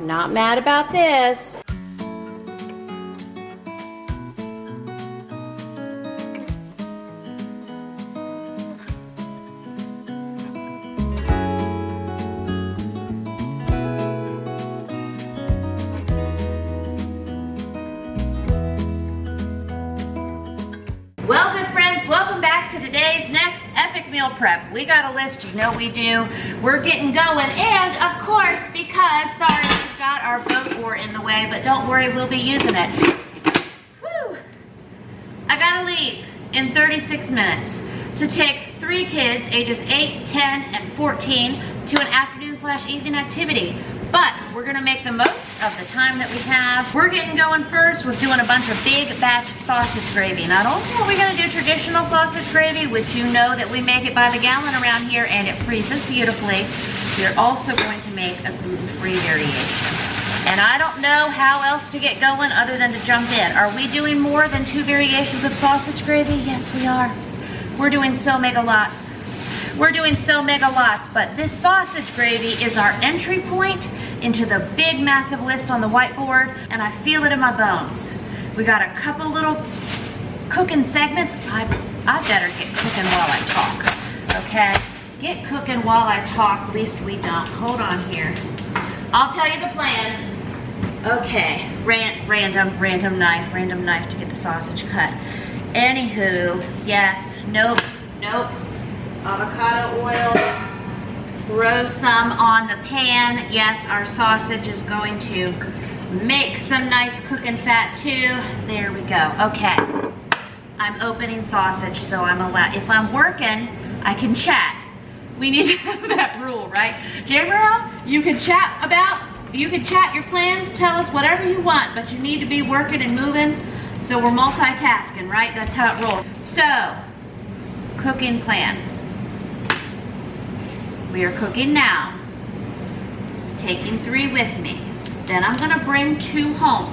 Not mad about this. Well, good friends, welcome back to today's next epic meal prep. We got a list, you know we do. We're getting going, and of course, because, sorry, we've got our boat oar in the way, but don't worry, we'll be using it. Whew. I gotta leave in 36 minutes to take 3 kids, ages 8, 10, and 14, to an afternoon/evening activity. But we're gonna make the most of the time that we have. We're getting going first with doing a bunch of big batch sausage gravy. Not only are we gonna do traditional sausage gravy, which you know that we make it by the gallon around here and it freezes beautifully, we're also going to make a gluten-free variation. And I don't know how else to get going other than to jump in. Are we doing more than 2 variations of sausage gravy? Yes, we are. We're doing so mega lots. We're doing so mega lots, but this sausage gravy is our entry point into the big massive list on the whiteboard, and I feel it in my bones. We got a couple little cooking segments. I better get cooking while I talk, okay? Get cooking while I talk, least we don't. Hold on here. I'll tell you the plan. Okay, random knife to get the sausage cut. Anywho, yes, nope. Avocado oil, throw some on the pan. Yes, our sausage is going to make some nice cooking fat too. There we go. Okay, I'm opening sausage, so I'm allowed, if I'm working, I can chat. We need to have that rule, right? Jamerrill, you can chat your plans, tell us whatever you want, but you need to be working and moving, so we're multitasking, right? That's how it rolls. So, cooking plan. We are cooking now, taking 3 with me. Then I'm gonna bring 2 home,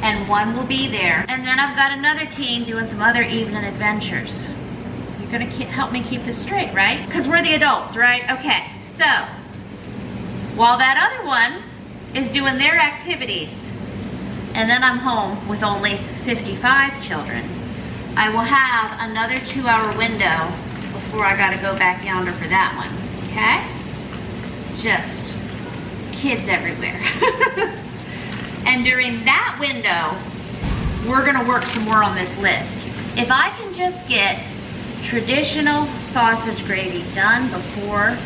and 1 will be there. And then I've got another team doing some other evening adventures. You're gonna help me keep this straight, right? Because we're the adults, right? Okay, so, while that other one is doing their activities, and then I'm home with only 55 children, I will have another 2-hour window before I gotta go back yonder for that one. Okay? Just kids everywhere. And during that window, we're gonna work some more on this list. If I can just get traditional sausage gravy done before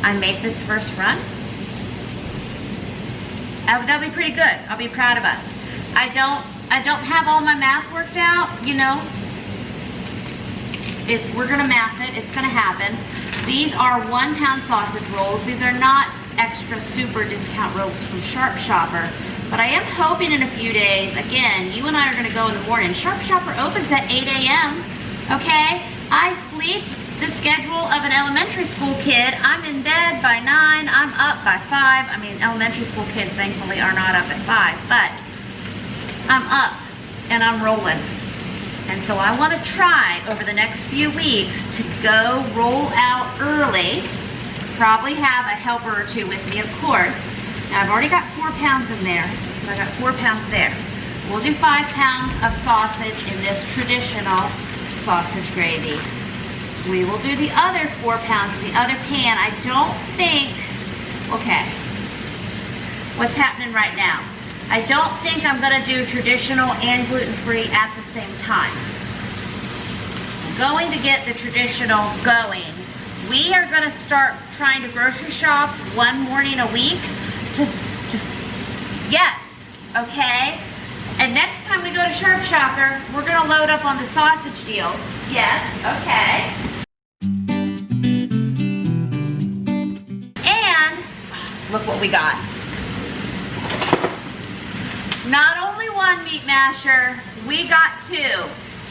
I make this first run, that'll be pretty good. I'll be proud of us. I don't have all my math worked out, you know. We're gonna math it, it's gonna happen. These are 1-pound sausage rolls. These are not extra super discount rolls from Sharp Shopper, but I am hoping in a few days, again, you and I are gonna go in the morning. Sharp Shopper opens at 8 a.m., okay? I sleep the schedule of an elementary school kid. I'm in bed by 9, I'm up by 5. I mean, elementary school kids thankfully are not up at 5, but I'm up and I'm rolling. And so I want to try over the next few weeks to go roll out early, probably have a helper or 2 with me, of course. Now I've already got 4 pounds in there, so I got 4 pounds there. We'll do 5 pounds of sausage in this traditional sausage gravy. We will do the other 4 pounds in the other pan. I don't think, okay, what's happening right now? I don't think I'm gonna do traditional and gluten-free at the same time. I'm going to get the traditional going. We are gonna start trying to grocery shop 1 morning a week yes, okay? And next time we go to Sharp Shopper, we're gonna load up on the sausage deals. Yes, okay. And look what we got. Not only 1 meat masher, we got 2.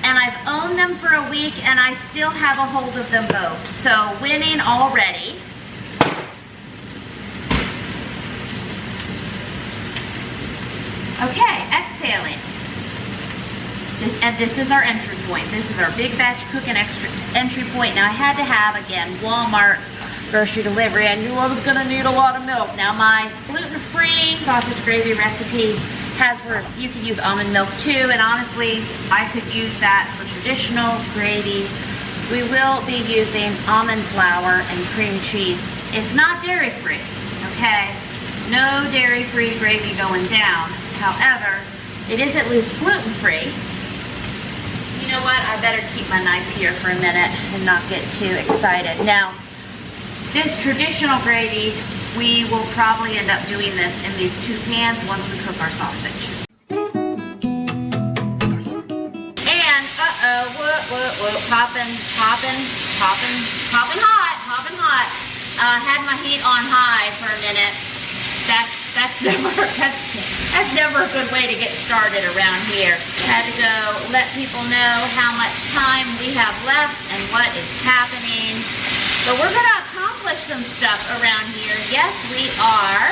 And I've owned them for a week and I still have a hold of them both. So winning already. Okay, exhaling. And this is our entry point. This is our big batch cooking entry point. Now I had to have, again, Walmart grocery delivery. I knew I was gonna need a lot of milk. Now my gluten-free sausage gravy recipe has where you could use almond milk too, and honestly, I could use that for traditional gravy. We will be using almond flour and cream cheese. It's not dairy-free, okay? No dairy-free gravy going down. However, it is at least gluten-free. You know what? I better keep my knife here for a minute and not get too excited. Now, this traditional gravy, we will probably end up doing this in these 2 pans once we cook our sausage. And, whoa, popping hot. Had my heat on high for a minute. That's never a good way to get started around here. Had to go let people know how much time we have left and what is happening. But we're gonna accomplish some stuff around here. Yes, we are,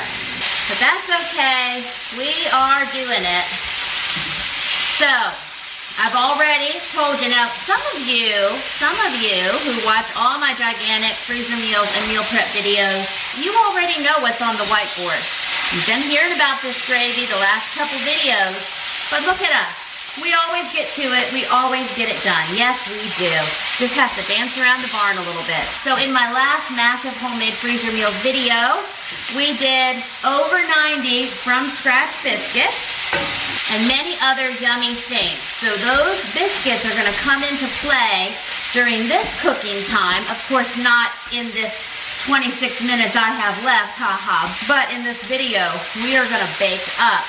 but that's okay. We are doing it. So, I've already told you. Now, some of you who watch all my gigantic freezer meals and meal prep videos, you already know what's on the whiteboard. You've been hearing about this gravy the last couple videos, but look at us. We always get to it. We always get it done. Yes, we do. Just have to dance around the barn a little bit. So in my last massive homemade freezer meals video, we did over 90 from scratch biscuits and many other yummy things. So those biscuits are gonna come into play during this cooking time. Of course, not in this 26 minutes I have left, haha, but in this video, we are gonna bake up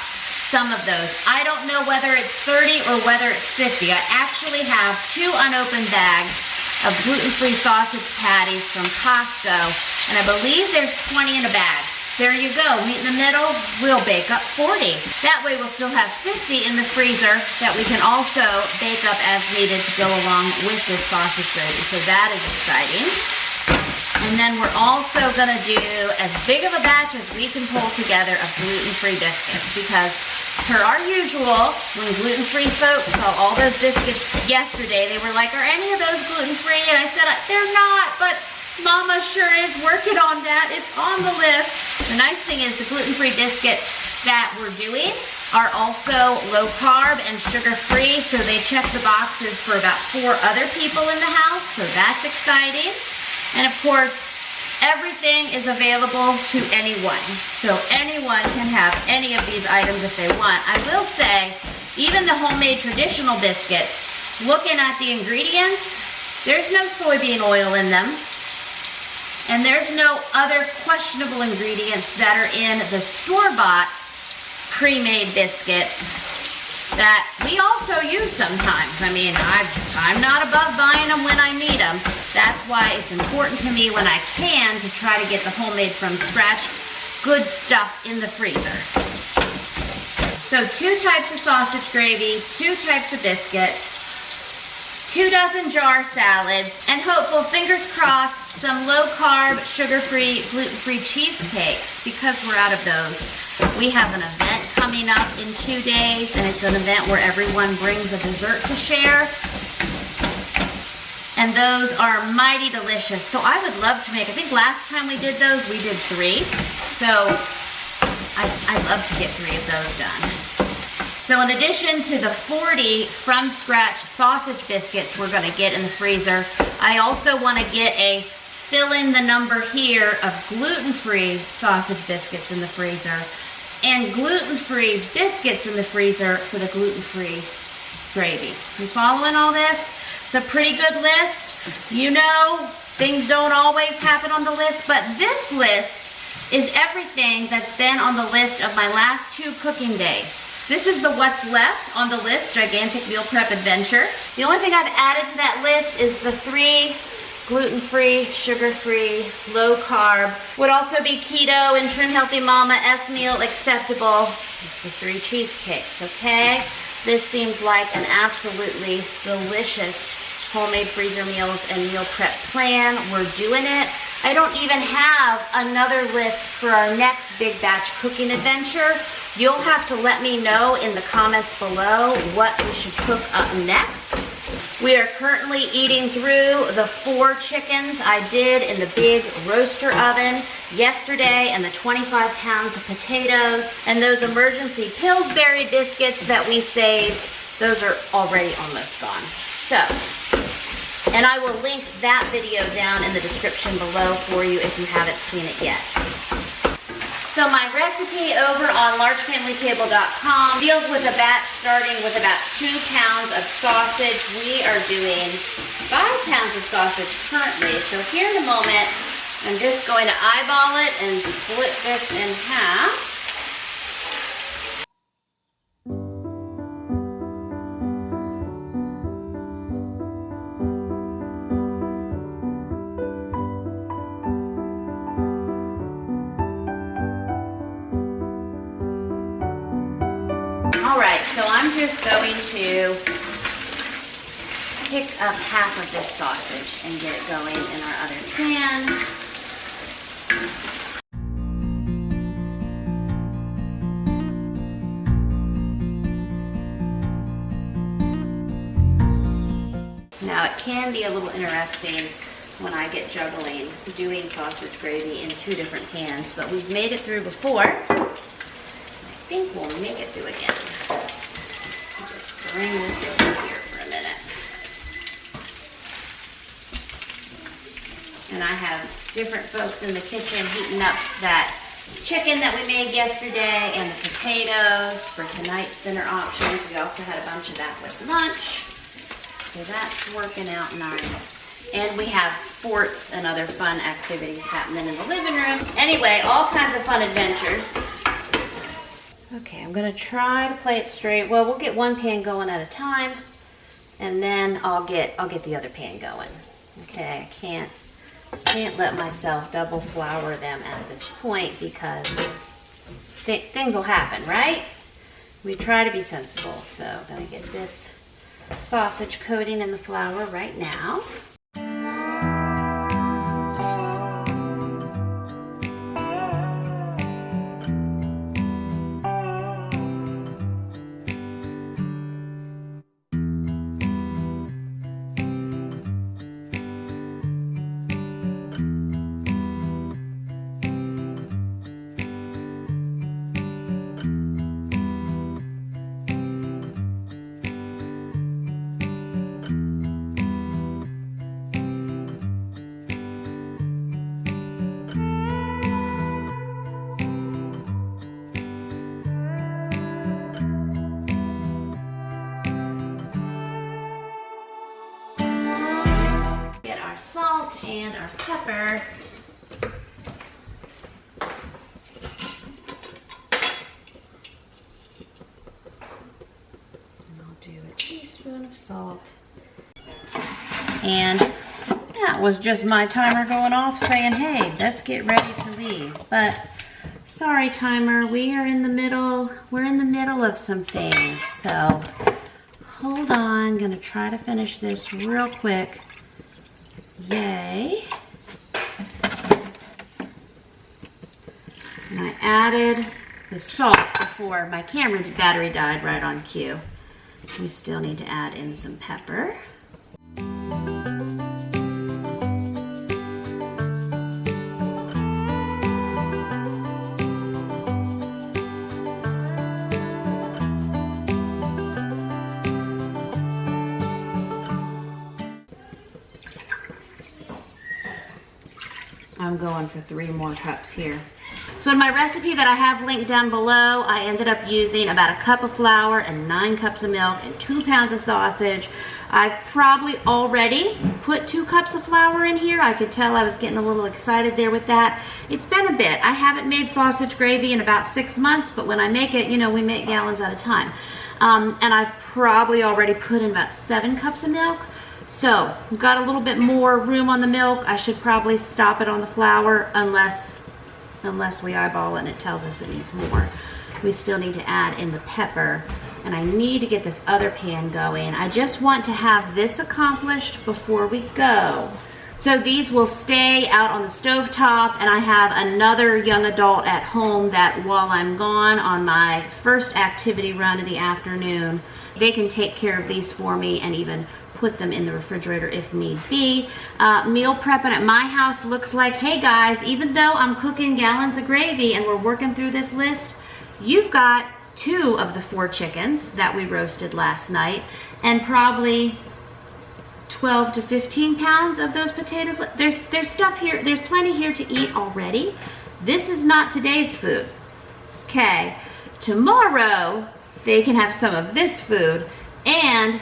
some of those. I don't know whether it's 30 or whether it's 50. I actually have 2 unopened bags of gluten-free sausage patties from Costco, and I believe there's 20 in a bag. There you go, meet in the middle, we'll bake up 40. That way we'll still have 50 in the freezer that we can also bake up as needed to go along with this sausage gravy. So that is exciting. And then we're also gonna do as big of a batch as we can pull together of gluten-free biscuits, because per our usual, when gluten-free folks saw all those biscuits yesterday, they were like, are any of those gluten-free? And I said, they're not, but Mama sure is working on that. It's on the list. The nice thing is the gluten-free biscuits that we're doing are also low-carb and sugar-free, so they check the boxes for about 4 other people in the house, so that's exciting. And of course, everything is available to anyone. So anyone can have any of these items if they want. I will say, even the homemade traditional biscuits, looking at the ingredients, there's no soybean oil in them. And there's no other questionable ingredients that are in the store-bought pre-made biscuits that we also use sometimes. I mean, I'm not above buying them when I need them. That's why it's important to me when I can to try to get the homemade from scratch good stuff in the freezer. So 2 types of sausage gravy, 2 types of biscuits, 2 dozen jar salads, and hopeful, fingers crossed, some low-carb, sugar-free, gluten-free cheesecakes, because we're out of those. We have an event coming up in 2 days, and it's an event where everyone brings a dessert to share. And those are mighty delicious. So I would love to make, I think last time we did those, we did 3. So I'd love to get 3 of those done. So in addition to the 40 from scratch sausage biscuits we're gonna get in the freezer, I also wanna get a fill in the number here of gluten-free sausage biscuits in the freezer and gluten-free biscuits in the freezer for the gluten-free gravy. You following all this? It's a pretty good list. You know, things don't always happen on the list, but this list is everything that's been on the list of my last 2 cooking days. This is the what's left on the list, gigantic meal prep adventure. The only thing I've added to that list is the 3 gluten-free, sugar-free, low-carb. Would also be keto and trim healthy mama, S-meal acceptable. It's the 3 cheesecakes, okay? This seems like an absolutely delicious homemade freezer meals and meal prep plan. We're doing it. I don't even have another list for our next big batch cooking adventure. You'll have to let me know in the comments below what we should cook up next. We are currently eating through the 4 chickens I did in the big roaster oven yesterday, and the 25 pounds of potatoes, and those emergency Pillsbury biscuits that we saved. Those are already almost gone. So, and I will link that video down in the description below for you if you haven't seen it yet. So my recipe over on largefamilytable.com deals with a batch starting with about 2 pounds of sausage. We are doing 5 pounds of sausage currently. So here in a moment, I'm just going to eyeball it and split this in half. All right, so I'm just going to pick up half of this sausage and get it going in our other pan. Now, it can be a little interesting when I get juggling doing sausage gravy in 2 different pans, but we've made it through before. I think we'll make it through again. I'll just bring this over here for a minute. And I have different folks in the kitchen heating up that chicken that we made yesterday and the potatoes for tonight's dinner options. We also had a bunch of that with lunch. So that's working out nice. And we have forts and other fun activities happening in the living room. Anyway, all kinds of fun adventures. Okay, I'm gonna try to play it straight. Well, we'll get one pan going at a time, and then I'll get the other pan going. Okay, I can't let myself double flour them at this point because things will happen, right? We try to be sensible. So I'm gonna get this sausage coating in the flour right now. Our salt and our pepper. And I'll do a teaspoon of salt. And that was just my timer going off saying, hey, let's get ready to leave. But sorry, timer, we're in the middle of some things. So hold on, gonna try to finish this real quick. Yay. And I added the salt before my camera's battery died right on cue. We still need to add in some pepper. I'm going for 3 more cups here. So in my recipe that I have linked down below, I ended up using about 1 cup of flour and 9 cups of milk and 2 pounds of sausage. I've probably already put 2 cups of flour in here. I could tell I was getting a little excited there with that. It's been a bit. I haven't made sausage gravy in about 6 months, but when I make it, you know, we make gallons at a time. And I've probably already put in about 7 cups of milk. So we've got a little bit more room on the milk. I should probably stop it on the flour unless we eyeball it and it tells us it needs more. We still need to add in the pepper, and I need to get this other pan going. I just want to have this accomplished before we go. So these will stay out on the stove top, and I have another young adult at home that while I'm gone on my first activity run in the afternoon, they can take care of these for me and even put them in the refrigerator if need be. Meal prepping at my house looks like, hey guys, even though I'm cooking gallons of gravy and we're working through this list, you've got 2 of the 4 chickens that we roasted last night and probably 12 to 15 pounds of those potatoes. There's stuff here, there's plenty here to eat already. This is not today's food. Okay, tomorrow they can have some of this food, and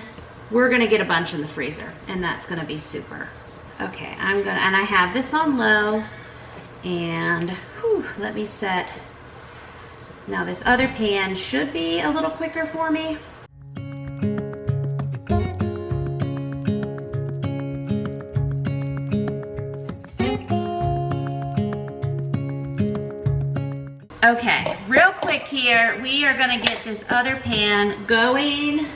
we're gonna get a bunch in the freezer, and that's gonna be super. Okay, and I have this on low, and let me set. Now this other pan should be a little quicker for me. Okay, real quick here, we are gonna get this other pan going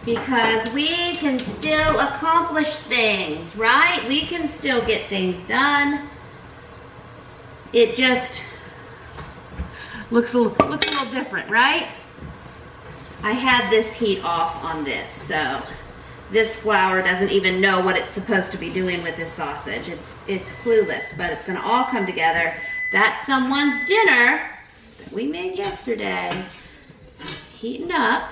because we can still accomplish things, right? We can still get things done. It just looks a little different, right? I had this heat off on this, so this flour doesn't even know what it's supposed to be doing with this sausage. It's clueless, but it's gonna all come together. That's someone's dinner that we made yesterday, heating up.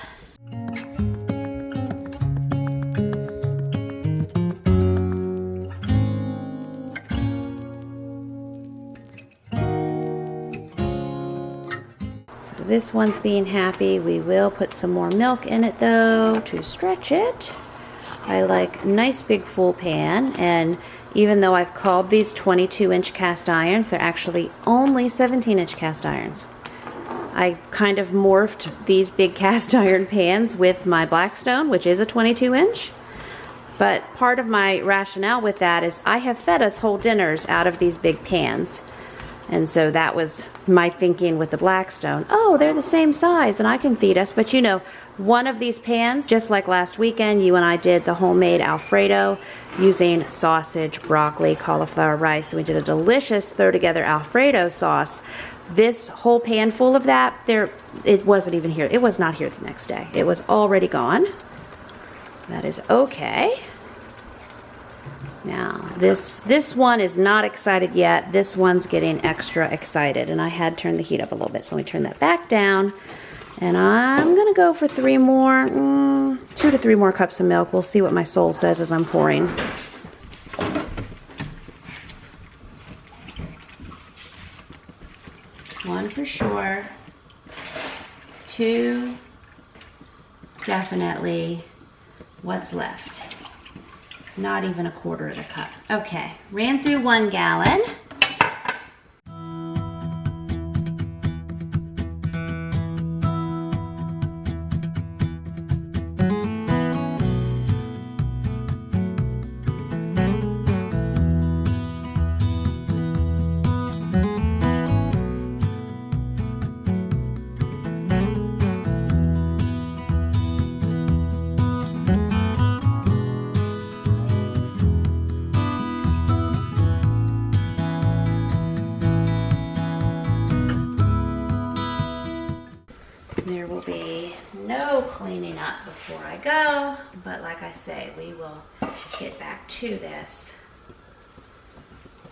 So this one's being happy. We will put some more milk in it though to stretch it. I like nice big full pan, and even though I've called these 22-inch cast irons, they're actually only 17-inch cast irons. I kind of morphed these big cast iron pans with my Blackstone, which is a 22-inch. But part of my rationale with that is I have fed us whole dinners out of these big pans. And so that was my thinking with the Blackstone. Oh, they're the same size and I can feed us. But you know, one of these pans, just like last weekend, you and I did the homemade Alfredo using sausage, broccoli, cauliflower rice. We did a delicious throw together Alfredo sauce. This whole pan full of that, it wasn't even here. It was not here the next day. It was already gone. That is okay. Now, this one is not excited yet. This one's getting extra excited, and I had turned the heat up a little bit, so let me turn that back down. And I'm gonna go for 2 to 3 more cups of milk. We'll see what my soul says as I'm pouring. One for sure. 2, definitely. What's left? Not even 1/4 of the cup. Okay, ran through 1 gallon. There will be no cleaning up before I go, but like I say, we will get back to this.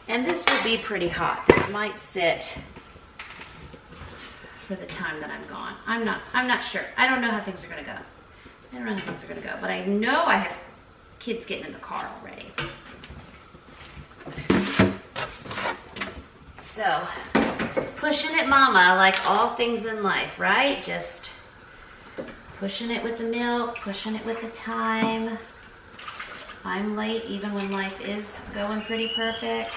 And this will be pretty hot. This might sit for the time that I'm gone. I'm not sure. I don't know how things are gonna go. I don't know how things are gonna go, but I know I have kids getting in the car already. So, pushing it, mama, like all things in life, right? Just pushing it with the milk, pushing it with the time. I'm late even when life is going pretty perfect.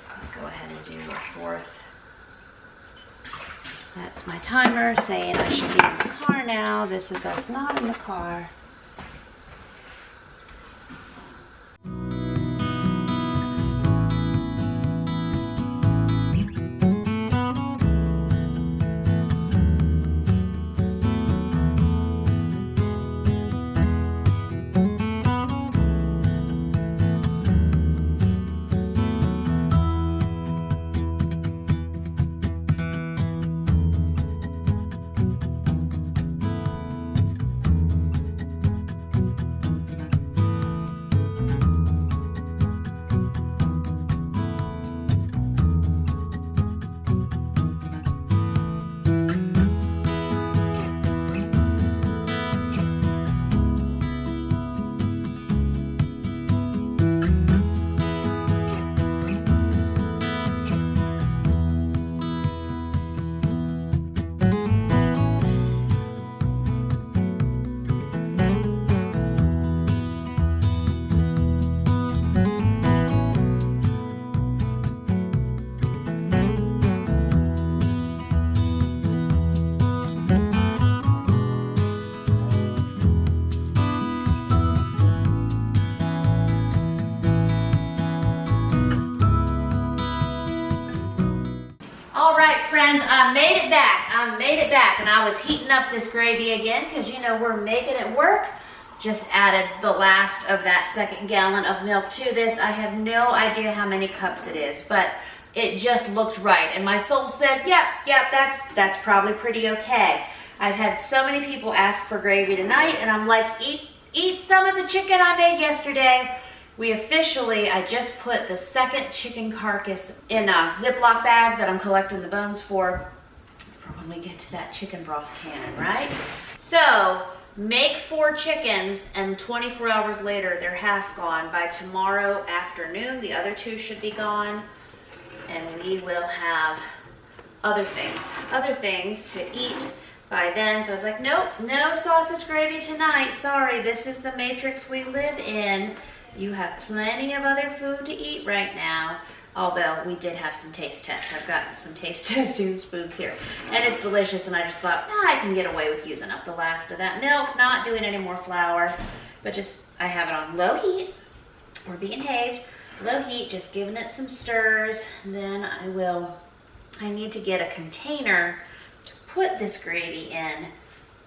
I'll go ahead and do a 4th. That's my timer saying I should be in the car now. This is us not in the car. All right, friends, I made it back. And I was heating up this gravy again because, you know, we're making it work. Just added the last of that 2nd gallon of milk to this. I have no idea how many cups it is, but it just looked right. And my soul said, yep, that's probably pretty okay. I've had so many people ask for gravy tonight, and I'm like, eat some of the chicken I made yesterday. I just put the 2nd chicken carcass in a Ziploc bag that I'm collecting the bones for when we get to that chicken broth cannon, right? So make 4 chickens, and 24 hours later, they're half gone. By tomorrow afternoon, the other 2 should be gone, and we will have other things to eat by then. So I was like, nope, no sausage gravy tonight. Sorry, this is the matrix we live in. You have plenty of other food to eat right now. Although we did have some taste tests. I've got some taste testing spoons here. And it's delicious, and I just thought, I can get away with using up the last of that milk, not doing any more flour, but just, I have it on low heat. We're being behaved. Low heat, just giving it some stirs. And then I need to get a container to put this gravy in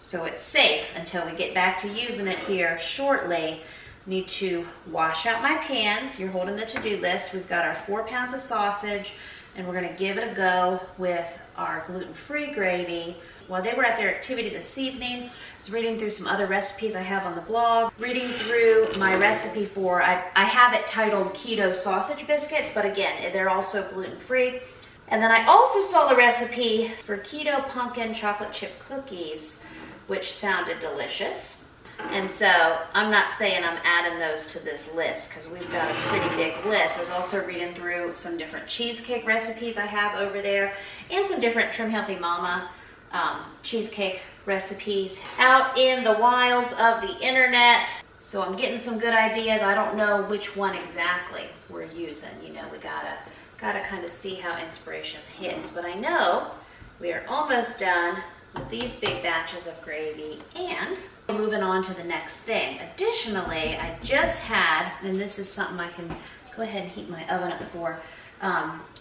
so it's safe until we get back to using it here shortly. Need to wash out my pans. You're holding the to-do list. We've got our 4 pounds of sausage, and we're gonna give it a go with our gluten-free gravy. While they were at their activity this evening, I was reading through some other recipes I have on the blog, reading through my recipe for, I have it titled Keto Sausage Biscuits, but again, they're also gluten-free. And then I also saw the recipe for Keto Pumpkin Chocolate Chip Cookies, which sounded delicious. And so I'm not saying I'm adding those to this list because we've got a pretty big list. I was also reading through some different cheesecake recipes I have over there and some different Trim Healthy Mama cheesecake recipes out in the wilds of the internet. So I'm getting some good ideas. I don't know which one exactly we're using. You know, we gotta kind of see how inspiration hits. But I know we are almost done with these big batches of gravy, and moving on to the next thing. Additionally, I just had, and this is something I can go ahead and heat my oven up for,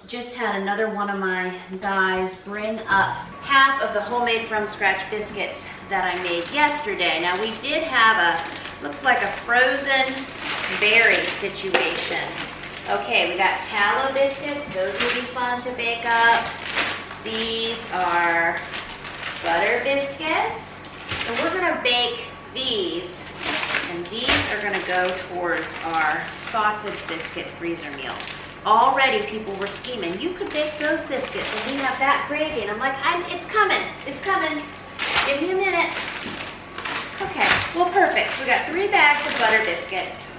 just had another one of my guys bring up half of the homemade from scratch biscuits that I made yesterday. Now we did have looks like a frozen berry situation. Okay, we got tallow biscuits. Those will be fun to bake up. These are butter biscuits. So we're gonna bake these, and these are gonna go towards our sausage biscuit freezer meals. Already people were scheming, you could bake those biscuits and we have that gravy. And I'm like, it's coming. Give me a minute. Okay, well perfect. So we got 3 bags of butter biscuits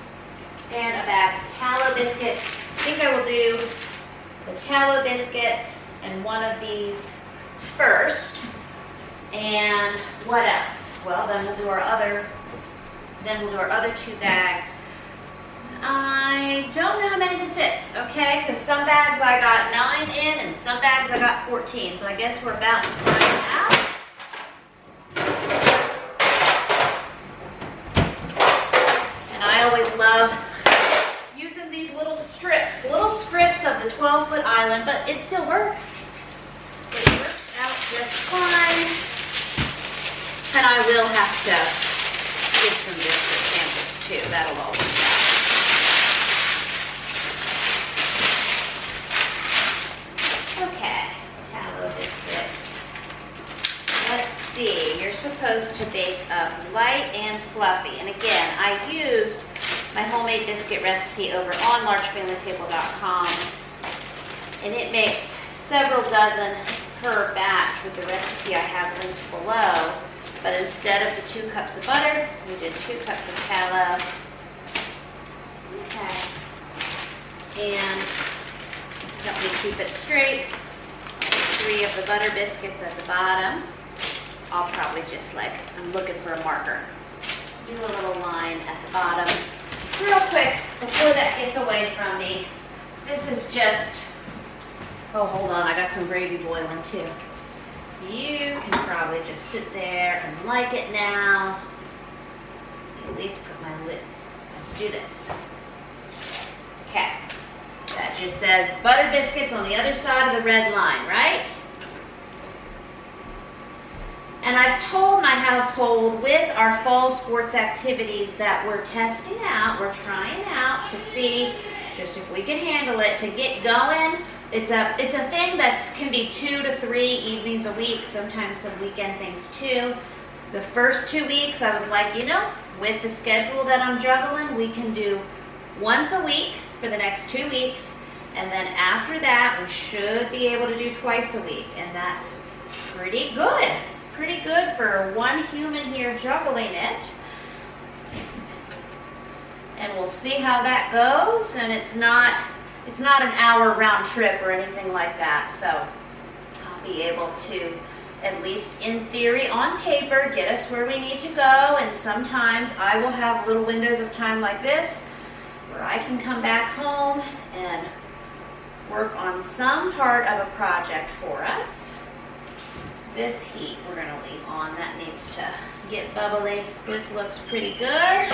and a bag of tallow biscuits. I think I will do the tallow biscuits and one of these first. And what else? Well, then we'll do our other 2 bags. I don't know how many this is, okay? Because some bags I got 9 in and some bags I got 14. So I guess we're about to find out. And I always love using these little strips of the 12-foot island, but it still works. It works out just fine. And I will have to give some biscuit samples too. That'll all work out. Okay, tallow biscuits. Let's see, you're supposed to bake up light and fluffy. And again, I used my homemade biscuit recipe over on largefamilytable.com, and it makes several dozen per batch with the recipe I have linked below. But instead of the 2 cups of butter, we did 2 cups of tallow. Okay. And help me keep it straight. 3 of the butter biscuits at the bottom. I'll probably just I'm looking for a marker. Do a little line at the bottom. Real quick, before that gets away from me. This is just, oh, hold on, I got some gravy boiling too. You can probably just sit there and like it now. At least put my lid. Let's do this. Okay, that It just says butter biscuits on the other side of the red line, right? And I've told my household with our fall sports activities that we're testing out, we're trying out to see just if we can handle it, to get going. It's a thing that can be 2 to 3 evenings a week, sometimes some weekend things too. The first 2 weeks I was like, you know, with the schedule that I'm juggling, we can do once a week for the next 2 weeks, and then after that we should be able to do twice a week, and that's pretty good. Pretty good for one human here juggling it. And we'll see how that goes, and it's not an hour round trip or anything like that, so I'll be able to, at least in theory on paper, get us where we need to go. And sometimes I will have little windows of time like this where I can come back home and work on some part of a project for us. This heat we're going to leave on. That needs to get bubbly. This looks pretty good.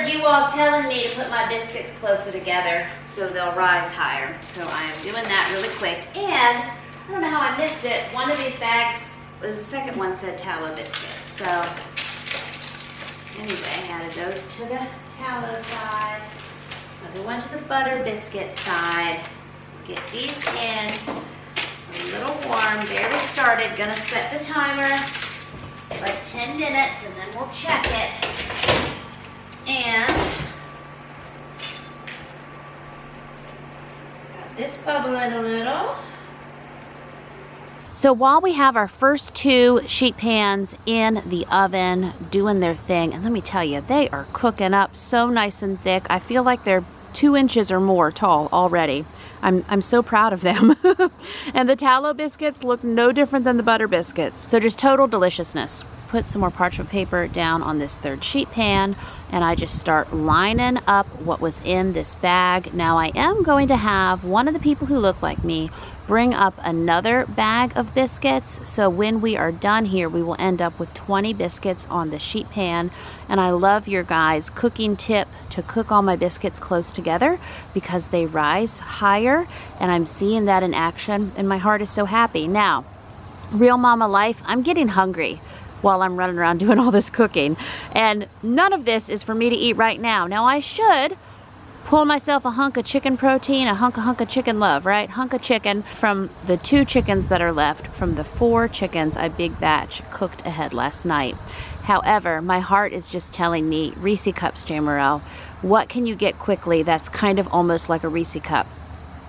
You all telling me to put my biscuits closer together so they'll rise higher. So I am doing that really quick. And I don't know how I missed it. One of these bags, the second one said tallow biscuits. So anyway, added those to the tallow side. Another one to the butter biscuit side. Get these in. It's a little warm, barely started. Gonna set the timer like 10 minutes and then we'll check it. And got this bubbling a little. So while we have our first 2 sheet pans in the oven doing their thing, and let me tell you, they are cooking up so nice and thick. I feel like they're 2 inches or more tall already. I'm so proud of them. And the tallow biscuits look no different than the butter biscuits. So just total deliciousness. Put some more parchment paper down on this 3rd sheet pan, and I just start lining up what was in this bag. Now I am going to have one of the people who look like me bring up another bag of biscuits. So when we are done here, we will end up with 20 biscuits on the sheet pan. And I love your guys' cooking tip to cook all my biscuits close together because they rise higher, and I'm seeing that in action, and my heart is so happy. Now, real mama life, I'm getting hungry while I'm running around doing all this cooking, and none of this is for me to eat right now. Now I should pull myself a hunk of chicken protein, a hunk of chicken love, right? Hunk of chicken from the 2 chickens that are left from the 4 chickens I big batch cooked ahead last night. However, my heart is just telling me Reese cups, Jamerrill. What can you get quickly that's kind of almost like a Reese cup?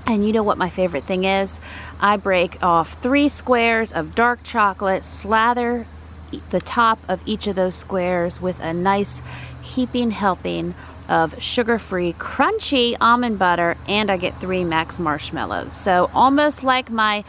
And you know what my favorite thing is? I break off 3 squares of dark chocolate, slather the top of each of those squares with a nice heaping helping of sugar-free crunchy almond butter, and I get 3 Max marshmallows. So almost like my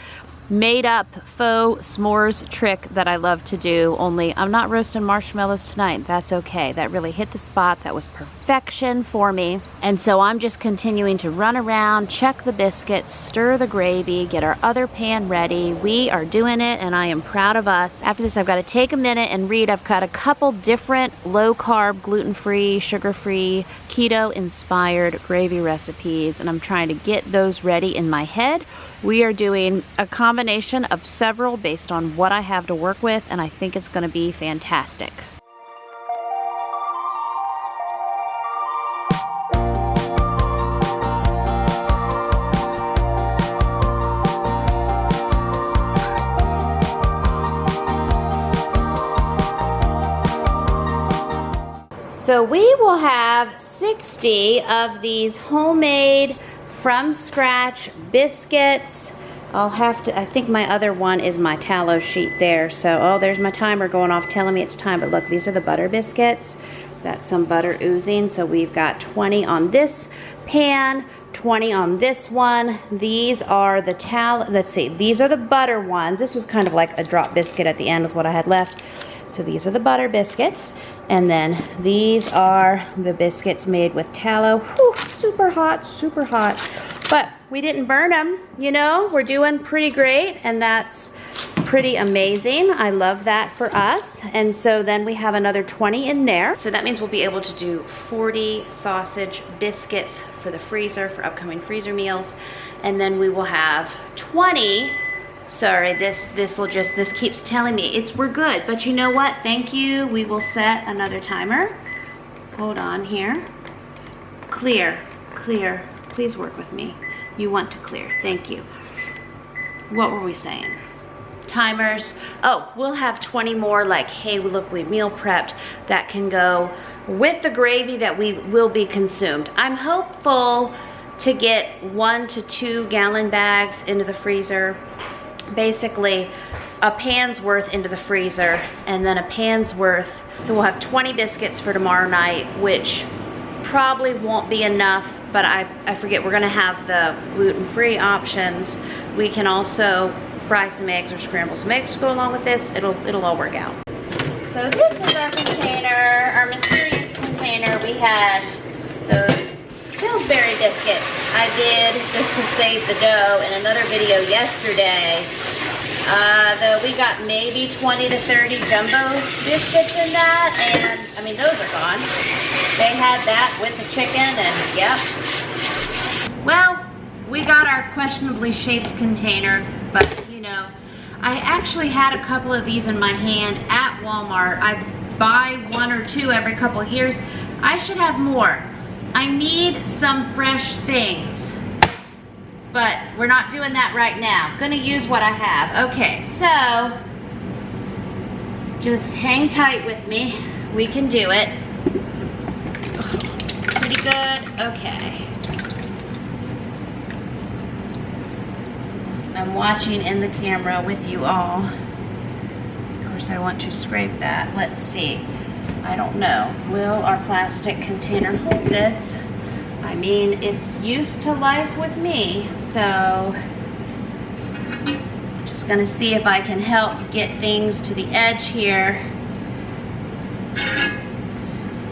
made-up faux s'mores trick that I love to do, only I'm not roasting marshmallows tonight. That's okay. That really hit the spot. That was perfection for me. And so I'm just continuing to run around, check the biscuits, stir the gravy, get our other pan ready. We are doing it, and I am proud of us. After this, I've got to take a minute and read. I've got a couple different low-carb, gluten-free, sugar-free, keto-inspired gravy recipes, and I'm trying to get those ready in my head. We are doing a combination of several based on what I have to work with, and I think it's going to be fantastic. So we will have 60 of these homemade from scratch biscuits. I'll have to, I think my other one is my tallow sheet there. So, oh, there's my timer going off telling me it's time. But look, these are the butter biscuits. Got some butter oozing. So we've got 20 on this pan, 20 on this one. These are the let's see, these are the butter ones. This was kind of like a drop biscuit at the end with what I had left. So these are the butter biscuits. And then these are the biscuits made with tallow. Whew, super hot, super hot. But we didn't burn them, you know. We're doing pretty great, and that's pretty amazing. I love that for us. And so then we have another 20 in there. So that means we'll be able to do 40 sausage biscuits for the freezer, for upcoming freezer meals. And then we will have 20. Sorry, this keeps telling me we're good. But you know what? Thank you. We will set another timer. Hold on here. Clear, clear. Please work with me. You want to clear. Thank you. What were we saying? Timers. Oh, we'll have 20 more, like, hey, look, we meal prepped, that can go with the gravy that will be consumed. I'm hopeful to get 1 to 2 gallon bags into the freezer. Basically, a pan's worth into the freezer, and then a pan's worth. So we'll have 20 biscuits for tomorrow night, which probably won't be enough, but I forget, we're gonna have the gluten-free options. We can also fry some eggs or scramble some eggs to go along with this. It'll all work out. So this is our container, our mysterious container. We had those Pillsbury biscuits. I did this to save the dough in another video yesterday. Though we got maybe 20 to 30 jumbo biscuits in that, and I mean, those are gone. They had that with the chicken, and yep. Well, we got our questionably shaped container, but you know, I actually had a couple of these in my hand at Walmart. I buy 1 or 2 every couple of years. I should have more. I need some fresh things, but we're not doing that right now. I'm gonna use what I have. Okay, so just hang tight with me. We can do it. Pretty good. Okay. I'm watching in the camera with you all. Of course, I want to scrape that. Let's see. I don't know. Will our plastic container hold this? I mean, it's used to life with me, so just gonna see if I can help get things to the edge here.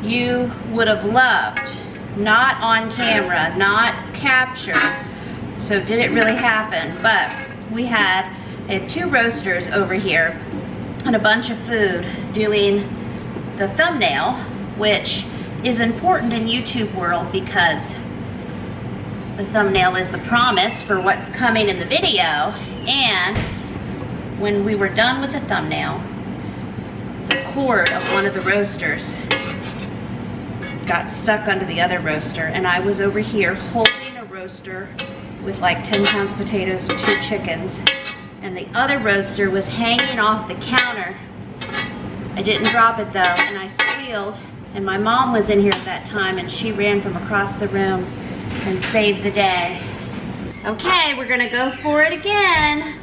You would have loved, not on camera, not captured, so did it really happen? But we had 2 roasters over here and a bunch of food doing the thumbnail, which is important in YouTube world because the thumbnail is the promise for what's coming in the video. And when we were done with the thumbnail, the cord of one of the roasters got stuck under the other roaster, and I was over here holding a roaster with like 10 pounds of potatoes and 2 chickens, and the other roaster was hanging off the counter. I didn't drop it though, and I squealed, and my mom was in here at that time, and she ran from across the room and saved the day. Okay, we're gonna go for it again.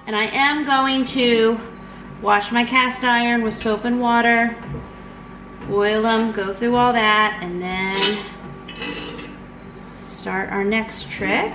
And I am going to wash my cast iron with soap and water, oil them, go through all that, and then start our next trick.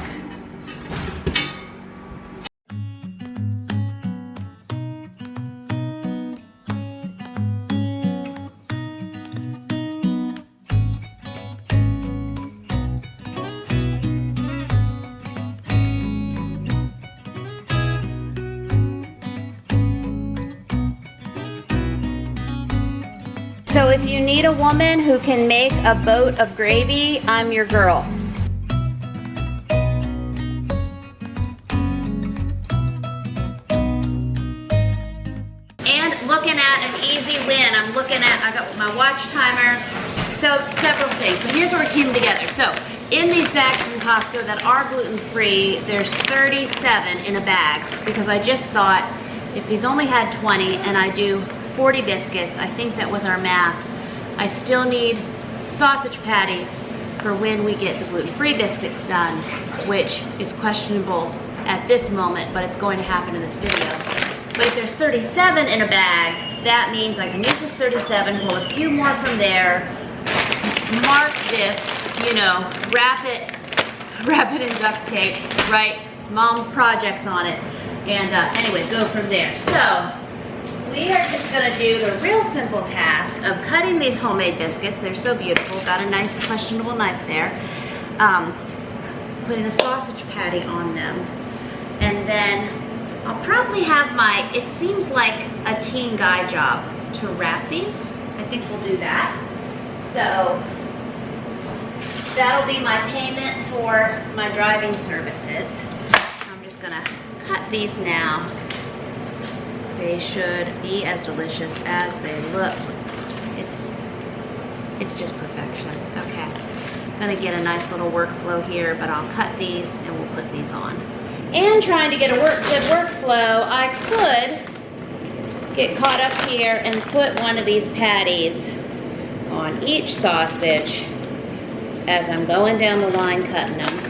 So if you need a woman who can make a boat of gravy, I'm your girl. And looking at that an easy win. I'm looking at, I got my watch timer, so several things. But here's where it came together. So in these bags from Costco that are gluten-free, there's 37 in a bag because I just thought if these only had 20 and I do 40 biscuits, I think that was our math, I still need sausage patties for when we get the gluten-free biscuits done, which is questionable at this moment, but it's going to happen in this video. But if there's 37 in a bag, that means I can use this 37, pull a few more from there, mark this, you know, wrap it in duct tape, write Mom's projects on it, and anyway, go from there. So we are just gonna do the real simple task of cutting these homemade biscuits. They're so beautiful, got a nice questionable knife there. Putting a sausage patty on them, and then I'll probably have my, it seems like a teen guy job to wrap these. I think we'll do that. So that'll be my payment for my driving services. I'm just gonna cut these now. They should be as delicious as they look. It's just perfection. Okay, gonna get a nice little workflow here, but I'll cut these and we'll put these on. And trying to get a good workflow, I could get caught up here and put one of these patties on each sausage as I'm going down the line cutting them.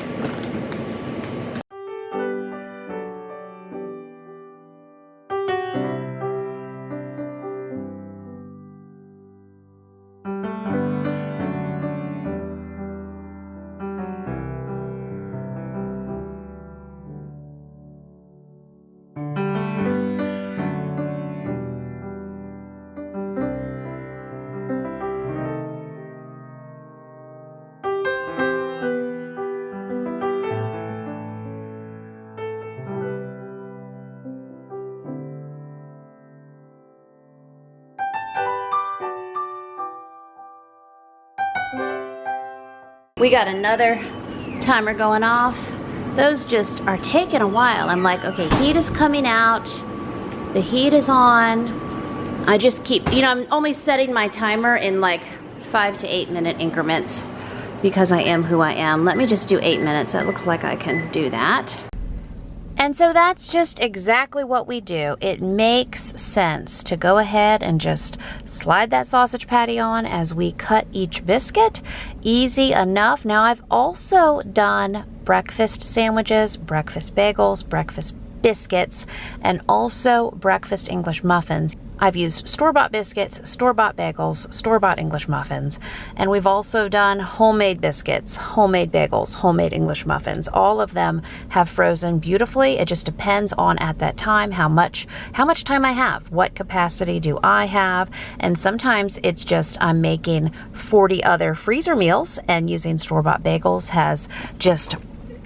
We got another timer going off. Those just are taking a while. I'm like, okay, heat is coming out. The heat is on. I just keep, you know, I'm only setting my timer in like 5 to 8 minute increments because I am who I am. Let me just do 8 minutes. That looks like I can do that. And so that's just exactly what we do. It makes sense to go ahead and just slide that sausage patty on as we cut each biscuit. Easy enough. Now I've also done breakfast sandwiches, breakfast bagels, breakfast biscuits, and also breakfast English muffins. I've used store-bought biscuits, store-bought bagels, store-bought English muffins, and we've also done homemade biscuits, homemade bagels, homemade English muffins. All of them have frozen beautifully. It just depends on at that time how much time I have, what capacity do I have, and sometimes it's just I'm making 40 other freezer meals and using store-bought bagels has just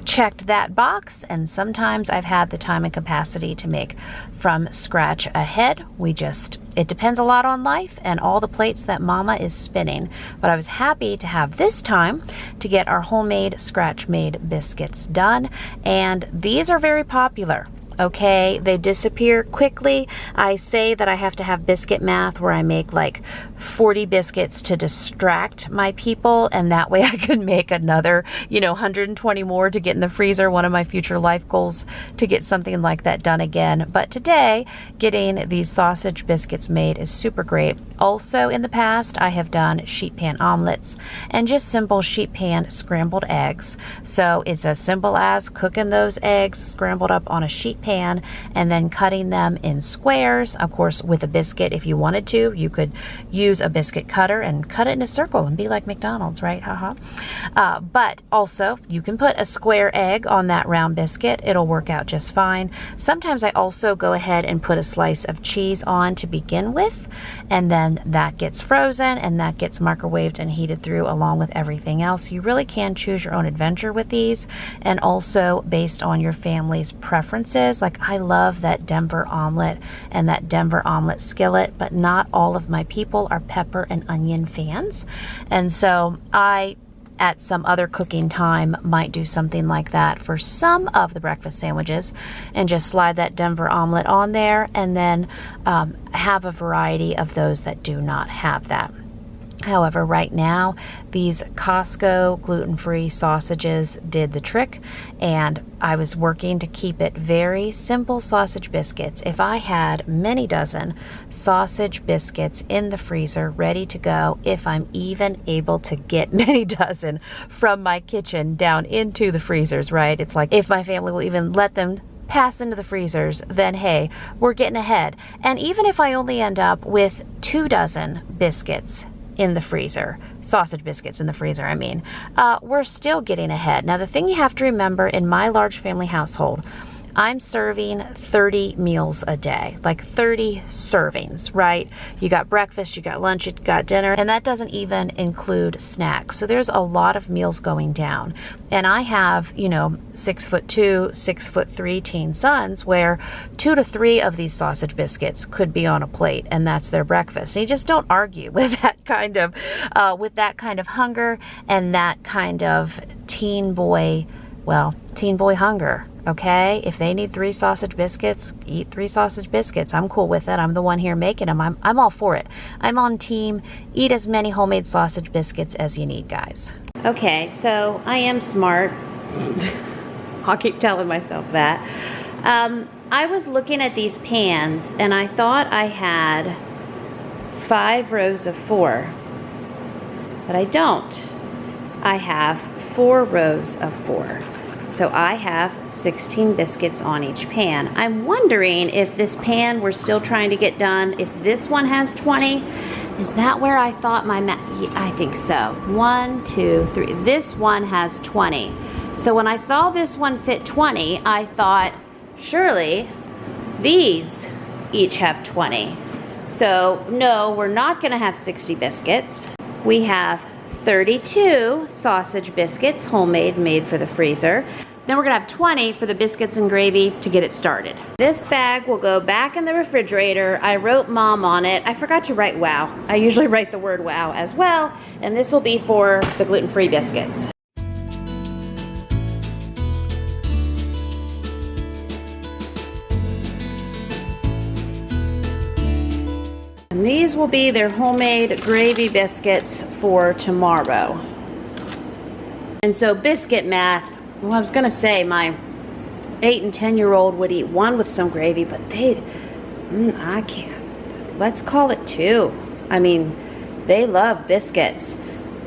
checked that box, and sometimes I've had the time and capacity to make from scratch ahead. It depends a lot on life and all the plates that Mama is spinning, but I was happy to have this time to get our homemade scratch-made biscuits done, and these are very popular. Okay, they disappear quickly. I say that I have to have biscuit math where I make like 40 biscuits to distract my people, and that way I could make another, 120 more to get in the freezer. One of my future life goals to get something like that done again. But today, getting these sausage biscuits made is super great. Also, in the past, I have done sheet pan omelets and just simple sheet pan scrambled eggs. So it's as simple as cooking those eggs scrambled up on a sheet pan and then cutting them in squares. Of course, with a biscuit, if you wanted to, you could use a biscuit cutter and cut it in a circle and be like McDonald's, right? Haha. But also, you can put a square egg on that round biscuit. It'll work out just fine. Sometimes I also go ahead and put a slice of cheese on to begin with, and then that gets frozen and that gets microwaved and heated through along with everything else. You really can choose your own adventure with these, and also based on your family's preferences. Like, I love that Denver omelet and that Denver omelet skillet, but not all of my people are pepper and onion fans. And so I at some other cooking time, might do something like that for some of the breakfast sandwiches and just slide that Denver omelet on there, and then have a variety of those that do not have that. However, right now, these Costco gluten-free sausages did the trick, and I was working to keep it very simple sausage biscuits. If I had many dozen sausage biscuits in the freezer ready to go, if I'm even able to get many dozen from my kitchen down into the freezers, right? It's like if my family will even let them pass into the freezers, then hey, we're getting ahead. And even if I only end up with 2 dozen biscuits in the freezer, sausage biscuits in the freezer, I mean, we're still getting ahead. Now, the thing you have to remember, in my large family household, I'm serving 30 meals a day, like 30 servings, right? You got breakfast, you got lunch, you got dinner, and that doesn't even include snacks. So there's a lot of meals going down. And I have, 6'2", 6'3" teen sons where 2 to 3 of these sausage biscuits could be on a plate, and that's their breakfast. And you just don't argue with that kind of hunger and that kind of teen boy hunger. Okay, if they need 3 sausage biscuits, eat 3 sausage biscuits. I'm cool with it. I'm the one here making them. I'm all for it. I'm on team. Eat as many homemade sausage biscuits as you need, guys. Okay, so I am smart. I'll keep telling myself that. I was looking at these pans and I thought I had 5 rows of 4, but I don't. I have 4 rows of 4. So I have 16 biscuits on each pan. I'm wondering if this pan we're still trying to get done, if this one has 20, is that where I thought my I think so. 1, 2, 3. This one has 20. So when I saw this one fit 20, I thought, surely these each have 20. So no, we're not gonna have 60 biscuits. We have 32 sausage biscuits, homemade, made for the freezer. Then we're gonna have 20 for the biscuits and gravy to get it started. This bag will go back in the refrigerator. I wrote Mom on it. I forgot to write wow. I usually write the word wow as well, and this will be for the gluten-free biscuits. And these will be their homemade gravy biscuits for tomorrow. And so biscuit math, well, I was gonna say my 8 and 10-year-old would eat 1 with some gravy, but I can't. Let's call it 2. I mean, they love biscuits.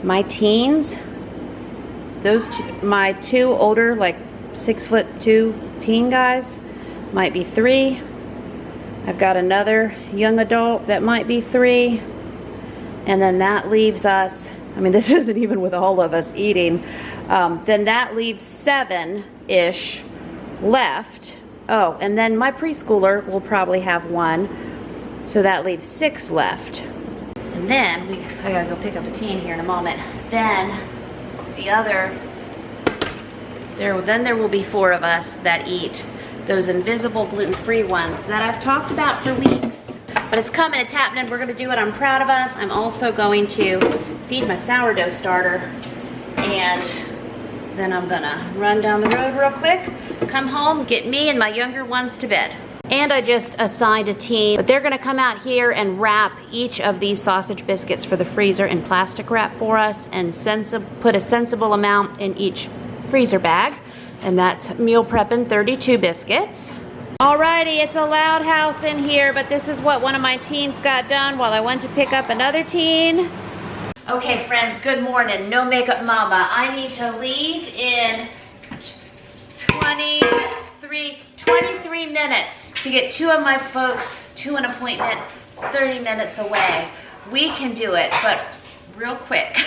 My teens, my 2 older, like 6'2" teen guys, might be 3. I've got another young adult that might be 3. And then that leaves us, I mean, this isn't even with all of us eating, then that leaves 7-ish left. Oh, and then my preschooler will probably have 1. So that leaves 6 left. And then, I gotta go pick up a teen here in a moment. Then there will be 4 of us that eat those invisible gluten-free ones that I've talked about for weeks. But it's coming, it's happening, we're gonna do it, I'm proud of us. I'm also going to feed my sourdough starter, and then I'm gonna run down the road real quick, come home, get me and my younger ones to bed. And I just assigned a team, but they're gonna come out here and wrap each of these sausage biscuits for the freezer in plastic wrap for us, and put a sensible amount in each freezer bag. And that's meal prepping 32 biscuits. Alrighty, it's a loud house in here, but this is what one of my teens got done while I went to pick up another teen. Okay, friends, good morning. No makeup mama. I need to leave in 23 minutes to get 2 of my folks to an appointment 30 minutes away. We can do it, but real quick.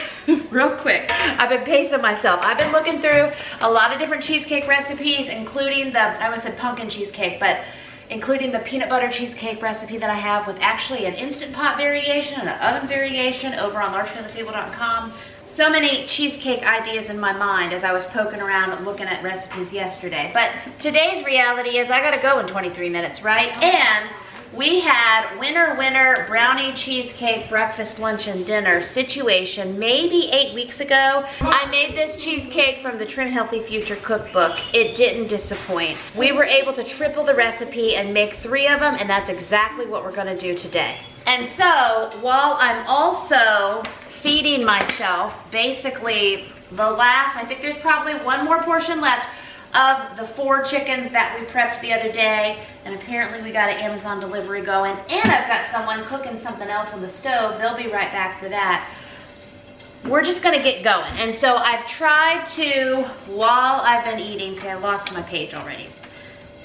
Real quick. I've been pacing myself. I've been looking through a lot of different cheesecake recipes, including I almost said pumpkin cheesecake, but including the peanut butter cheesecake recipe that I have with actually an Instant Pot variation and an oven variation over on largefamitable.com. So many cheesecake ideas in my mind as I was poking around and looking at recipes yesterday. But today's reality is I gotta go in 23 minutes, right? And We had winner brownie, cheesecake, breakfast, lunch, and dinner situation maybe 8 weeks ago. I made this cheesecake from the Trim Healthy Future cookbook. It didn't disappoint. We were able to triple the recipe and make 3 of them, and that's exactly what we're gonna do today. And so, while I'm also feeding myself, basically the last, I think there's probably 1 more portion left of the 4 chickens that we prepped the other day, and apparently we got an Amazon delivery going, and I've got someone cooking something else on the stove. They'll be right back for that. We're just gonna get going. And so I've tried to, while I've been eating, see I lost my page already.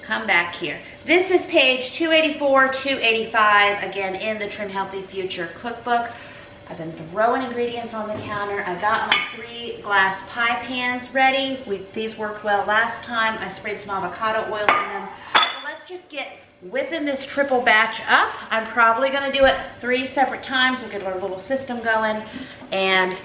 Come back here. This is page 284, 285, again in the Trim Healthy Future cookbook. I've been throwing ingredients on the counter. I got my 3 glass pie pans ready. These worked well last time. I sprayed some avocado oil in them. So let's just get whipping this triple batch up. I'm probably gonna do it 3 separate times. We'll get our little system going and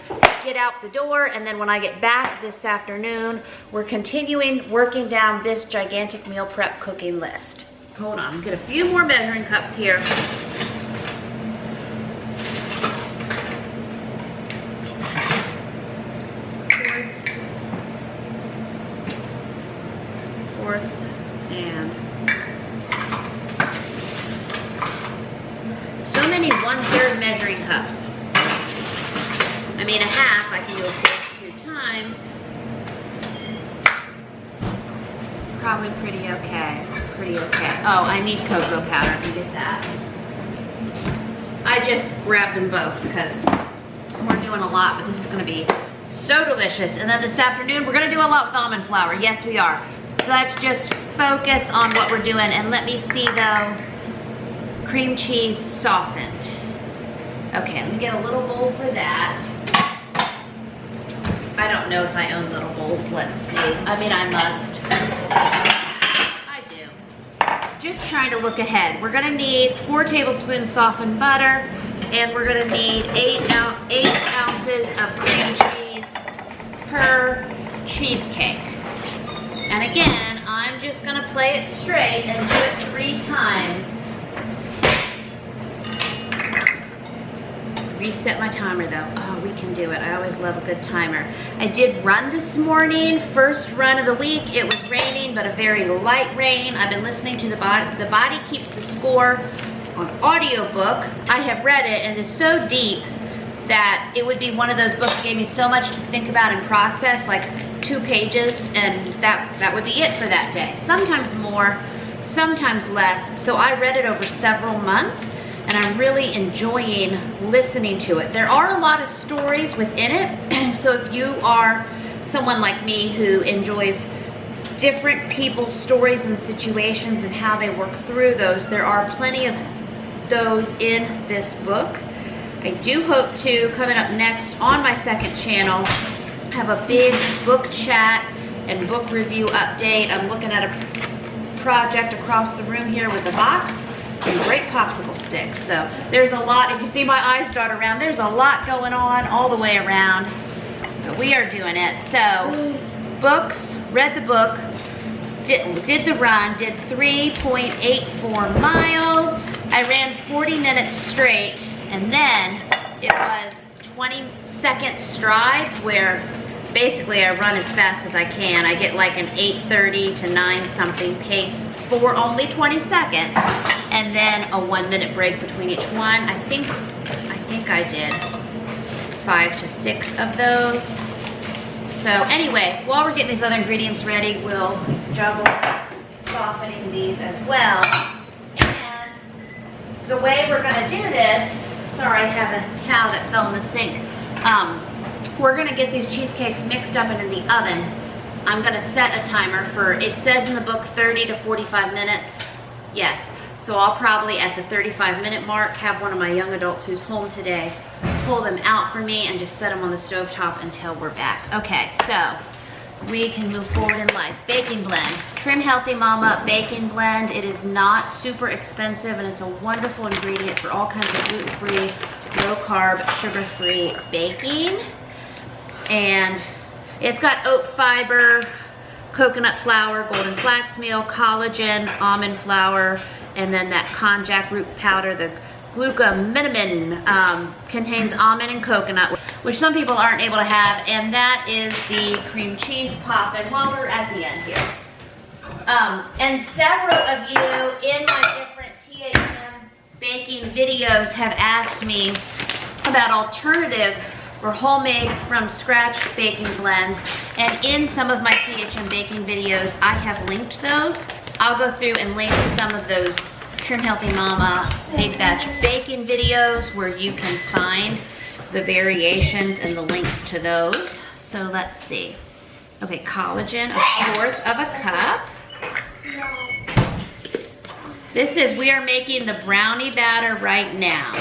get out the door. And then when I get back this afternoon, we're continuing working down this gigantic meal prep cooking list. Hold on, get a few more measuring cups here. And so many 1/3 measuring cups. I mean, a half, I can do a full 2 times. Probably pretty okay, Oh, I need cocoa powder, I can get that. I just grabbed them both because we're doing a lot, but this is gonna be so delicious. And then this afternoon, we're gonna do a lot with almond flour. Yes, we are. So let's just focus on what we're doing, and let me see though, cream cheese softened. Okay, let me get a little bowl for that. I don't know if I own little bowls, let's see. I mean, I must. I do. Just trying to look ahead. We're gonna need 4 tablespoons softened butter, and we're gonna need 8 ounces of cream cheese per cheesecake. And again, I'm just gonna play it straight and do it 3 times. Reset my timer though. Oh, we can do it. I always love a good timer. I did run this morning, first run of the week. It was raining, but a very light rain. I've been listening to The Body Keeps the Score on audiobook. I have read it, and it is so deep that it would be one of those books that gave me so much to think about and process, like 2 pages, and that would be it for that day. Sometimes more, sometimes less. So I read it over several months, and I'm really enjoying listening to it. There are a lot of stories within it, so if you are someone like me who enjoys different people's stories and situations and how they work through those, there are plenty of those in this book. I do hope to, coming up next on my 2nd channel, have a big book chat and book review update. I'm looking at a project across the room here with a box, some great popsicle sticks. So there's a lot, if you see my eyes dart around, there's a lot going on all the way around, but we are doing it. So books, read the book, did the run, did 3.84 miles. I ran 40 minutes straight, and then it was 20-second strides where basically I run as fast as I can. I get like an 8:30 to 9 something pace for only 20 seconds, and then a 1-minute break between each one. I think I did 5 to 6 of those. So anyway, while we're getting these other ingredients ready, we'll juggle softening these as well. And the way we're gonna do this, sorry, I have a towel that fell in the sink. We're gonna get these cheesecakes mixed up and in the oven. I'm gonna set a timer for, it says in the book 30 to 45 minutes. Yes, so I'll probably at the 35-minute mark have one of my young adults who's home today pull them out for me and just set them on the stovetop until we're back. Okay, so we can move forward in life. Baking blend, Trim Healthy Mama baking blend. It is not super expensive, and it's a wonderful ingredient for all kinds of gluten-free, low-carb, sugar-free baking. And it's got oat fiber, coconut flour, golden flax meal, collagen, almond flour, and then that konjac root powder, the glucosamine, contains almond and coconut, which some people aren't able to have, and that is the cream cheese poppin' while we're at the end here. And several of you in my different THM baking videos have asked me about alternatives for homemade from scratch baking blends, and in some of my THM baking videos I have linked those. I'll go through and link some of those Trim Healthy Mama Big Batch Baking videos where you can find the variations and the links to those. So let's see. Okay, collagen, 1/4 of a cup. This is, we are making the brownie batter right now.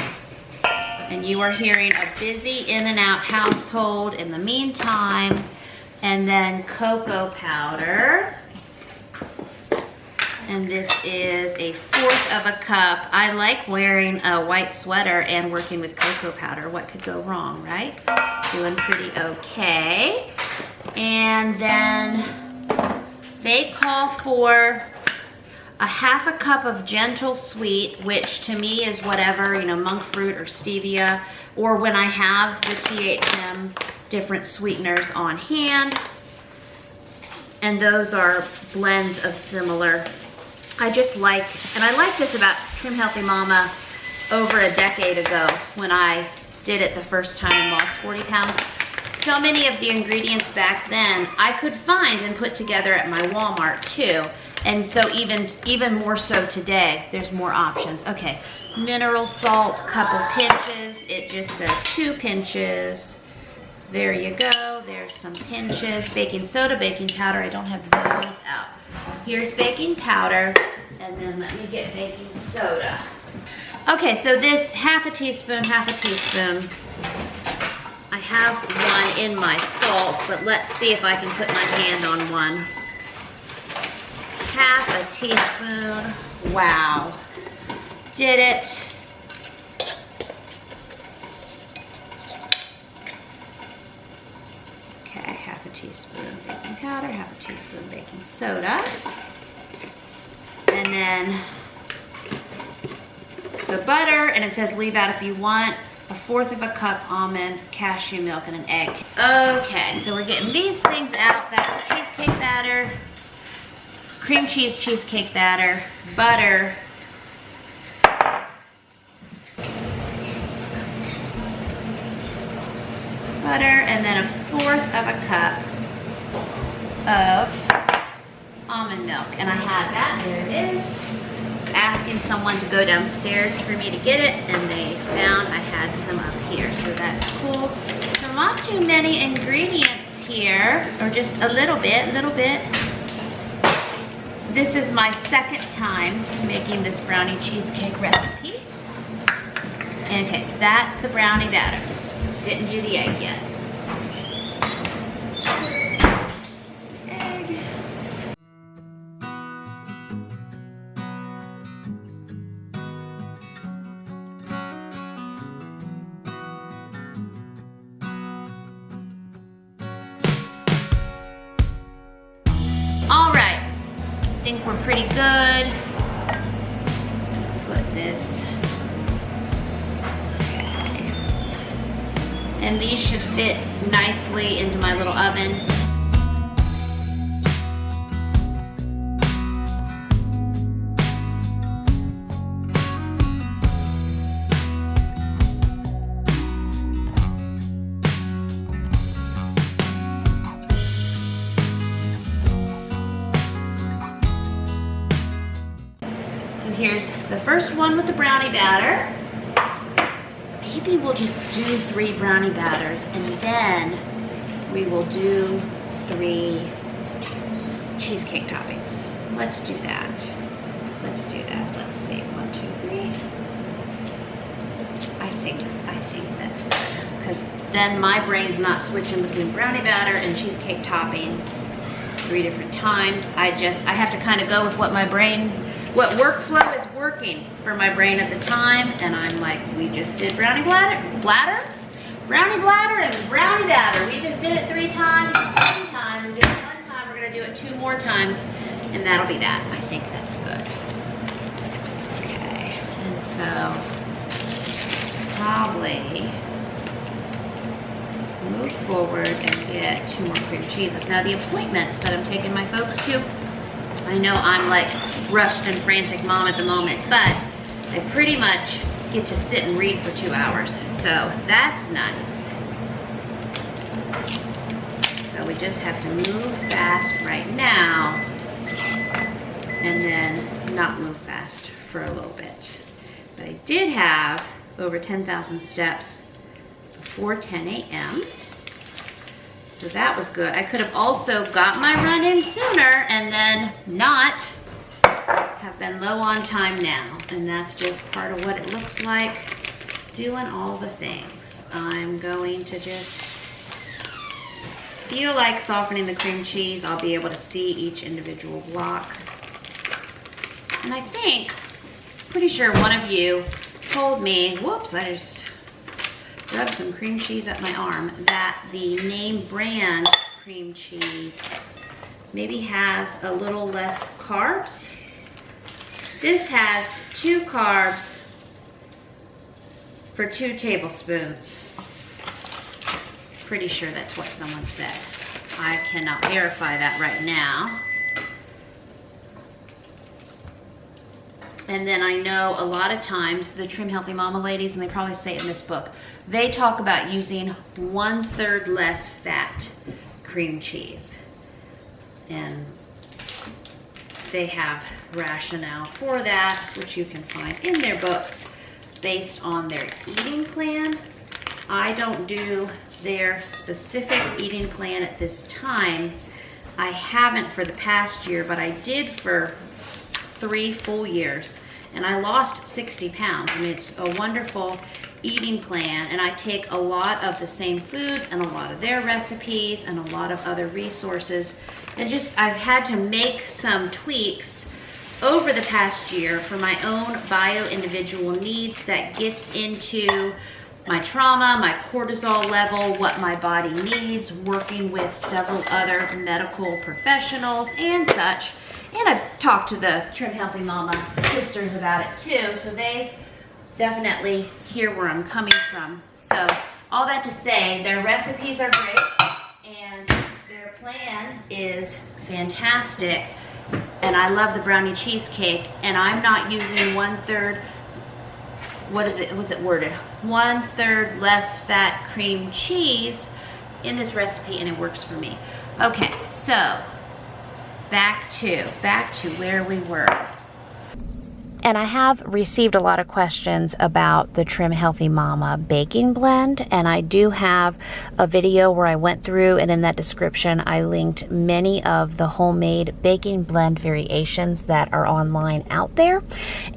And you are hearing a busy in and out household in the meantime. And then cocoa powder. And this is 1/4 of a cup. I like wearing a white sweater and working with cocoa powder. What could go wrong, right? Doing pretty okay. And then they call for 1/2 cup of gentle sweet, which to me is whatever, you know, monk fruit or stevia, or when I have the THM different sweeteners on hand. And those are blends of similar. I just like, and I like this about Trim Healthy Mama over a decade ago when I did it the first time and lost 40 pounds. So many of the ingredients back then I could find and put together at my Walmart too. And so even more so today, there's more options. Okay, mineral salt, couple pinches. It just says 2 pinches. There you go, there's some pinches. Baking soda, baking powder, I don't have those out. Here's baking powder, and then let me get baking soda. Okay, so this 1/2 teaspoon, 1/2 teaspoon. I have one in my salt, but let's see if I can put my hand on one. 1/2 teaspoon, wow, did it. Okay, 1/2 teaspoon baking powder, 1/2 teaspoon baking soda. And then the butter, and it says leave out if you want, 1/4 of a cup almond, cashew milk, and an egg. Okay, so we're getting these things out. That's cheesecake batter, cream cheese cheesecake batter, butter, and then 1/4 of a cup of almond milk. And I had that, there it is. I was asking someone to go downstairs for me to get it, and they found I had some up here, so that's cool. So not too many ingredients here, or just a little bit. This is my second time making this brownie cheesecake recipe. Okay, that's the brownie batter. Didn't do the egg yet. Egg. All right, I think we're pretty good. Put this. And these should fit nicely into my little oven. So here's the first one with the brownie batter. Maybe we'll just do 3 brownie batters, and then we will do 3 cheesecake toppings. Let's do that. Let's see, 1, 2, 3. I think that's good, because then my brain's not switching between brownie batter and cheesecake topping 3 different times. I have to kind of go with what workflow is working for my brain at the time, and I'm like, we just did brownie bladder, and brownie batter. We just did it 3 times, 1 time, we did it 1 time, we're gonna do it 2 more times, and that'll be that. I think that's good. So probably move forward and get 2 more cream cheeses. Now the appointments that I'm taking my folks to, I know I'm like rushed and frantic mom at the moment, but I pretty much get to sit and read for 2 hours. So that's nice. So we just have to move fast right now and then not move fast for a little bit. But I did have over 10,000 steps before 10 a.m. So that was good. I could have also got my run in sooner and then not have been low on time now. And that's just part of what it looks like doing all the things. I'm going to just feel like softening the cream cheese. I'll be able to see each individual block. And I think, pretty sure one of you told me, whoops, I just rubbed some cream cheese up my arm, that the name brand cream cheese maybe has a little less carbs. This has 2 carbs for 2 tablespoons. Pretty sure that's what someone said. I cannot verify that right now. And then I know a lot of times the Trim Healthy Mama ladies, and they probably say it in this book, they talk about using 1/3 less fat cream cheese. And they have rationale for that, which you can find in their books based on their eating plan. I don't do their specific eating plan at this time. I haven't for the past year, but I did for 3 full years, and I lost 60 pounds. I mean, it's a wonderful eating plan, and I take a lot of the same foods and a lot of their recipes and a lot of other resources, and just I've had to make some tweaks over the past year for my own bio-individual needs that gets into my trauma, my cortisol level, what my body needs, working with several other medical professionals and such. And I've talked to the Trim Healthy Mama sisters about it too, so they definitely hear where I'm coming from. So all that to say, their recipes are great and their plan is fantastic. And I love the brownie cheesecake, and I'm not using 1/3, was it worded? 1/3 less fat cream cheese in this recipe, and it works for me. Okay, so back to where we were. And I have received a lot of questions about the Trim Healthy Mama baking blend, and I do have a video where I went through, and in that description I linked many of the homemade baking blend variations that are online out there.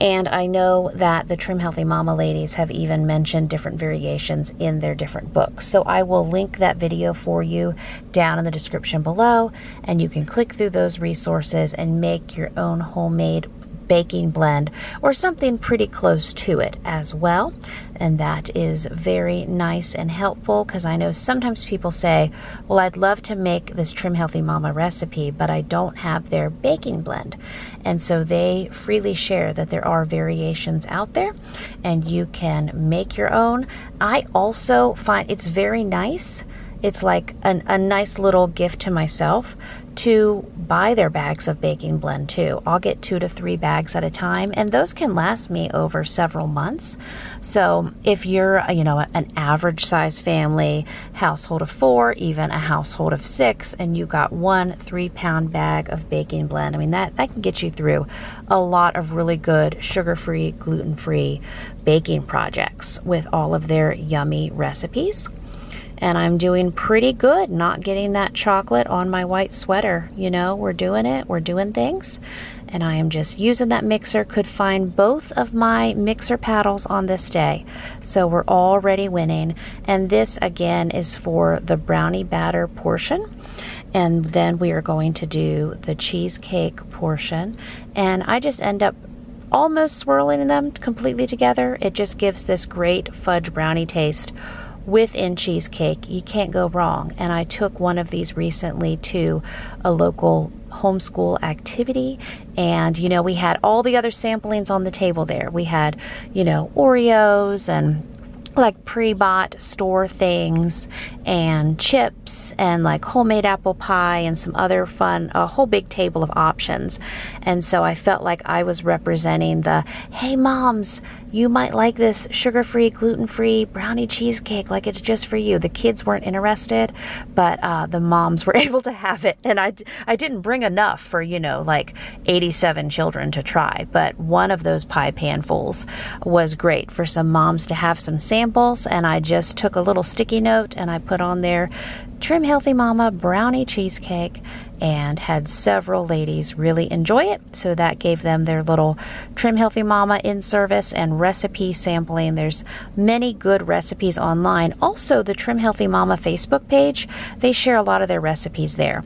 And I know that the Trim Healthy Mama ladies have even mentioned different variations in their different books. So I will link that video for you down in the description below, and you can click through those resources and make your own homemade baking blend or something pretty close to it as well. And that is very nice and helpful, because I know sometimes people say, well, I'd love to make this Trim Healthy Mama recipe, but I don't have their baking blend. And so they freely share that there are variations out there and you can make your own. I also find it's very nice. It's like a nice little gift to myself to buy their bags of baking blend too. I'll get 2 to 3 bags at a time, and those can last me over several months. So if you're, an average size family, household of 4, even a household of 6, and you got 1 3-pound bag of baking blend, I mean, that can get you through a lot of really good sugar-free, gluten-free baking projects with all of their yummy recipes. And I'm doing pretty good not getting that chocolate on my white sweater. We're doing it. We're doing things. And I am just using that mixer. Could find both of my mixer paddles on this day. So we're already winning. And this, again, is for the brownie batter portion. And then we are going to do the cheesecake portion. And I just end up almost swirling them completely together. It just gives this great fudge brownie taste within cheesecake. You can't go wrong. And I took one of these recently to a local homeschool activity. And, you know, we had all the other samplings on the table there. We had, you know, Oreos and like pre-bought store things and chips and like homemade apple pie and some other fun, a whole big table of options. And so I felt like I was representing the, hey moms, you might like this sugar-free, gluten-free brownie cheesecake, like it's just for you. The kids weren't interested, but the moms were able to have it. And I didn't bring enough for, you know, like 87 children to try, but one of those pie panfuls was great for some moms to have some samples. And I just took a little sticky note and I put on there, Trim Healthy Mama brownie cheesecake, and had several ladies really enjoy it. So that gave them their little Trim Healthy Mama in service and recipe sampling. There's many good recipes online. Also, the Trim Healthy Mama Facebook page, they share a lot of their recipes there.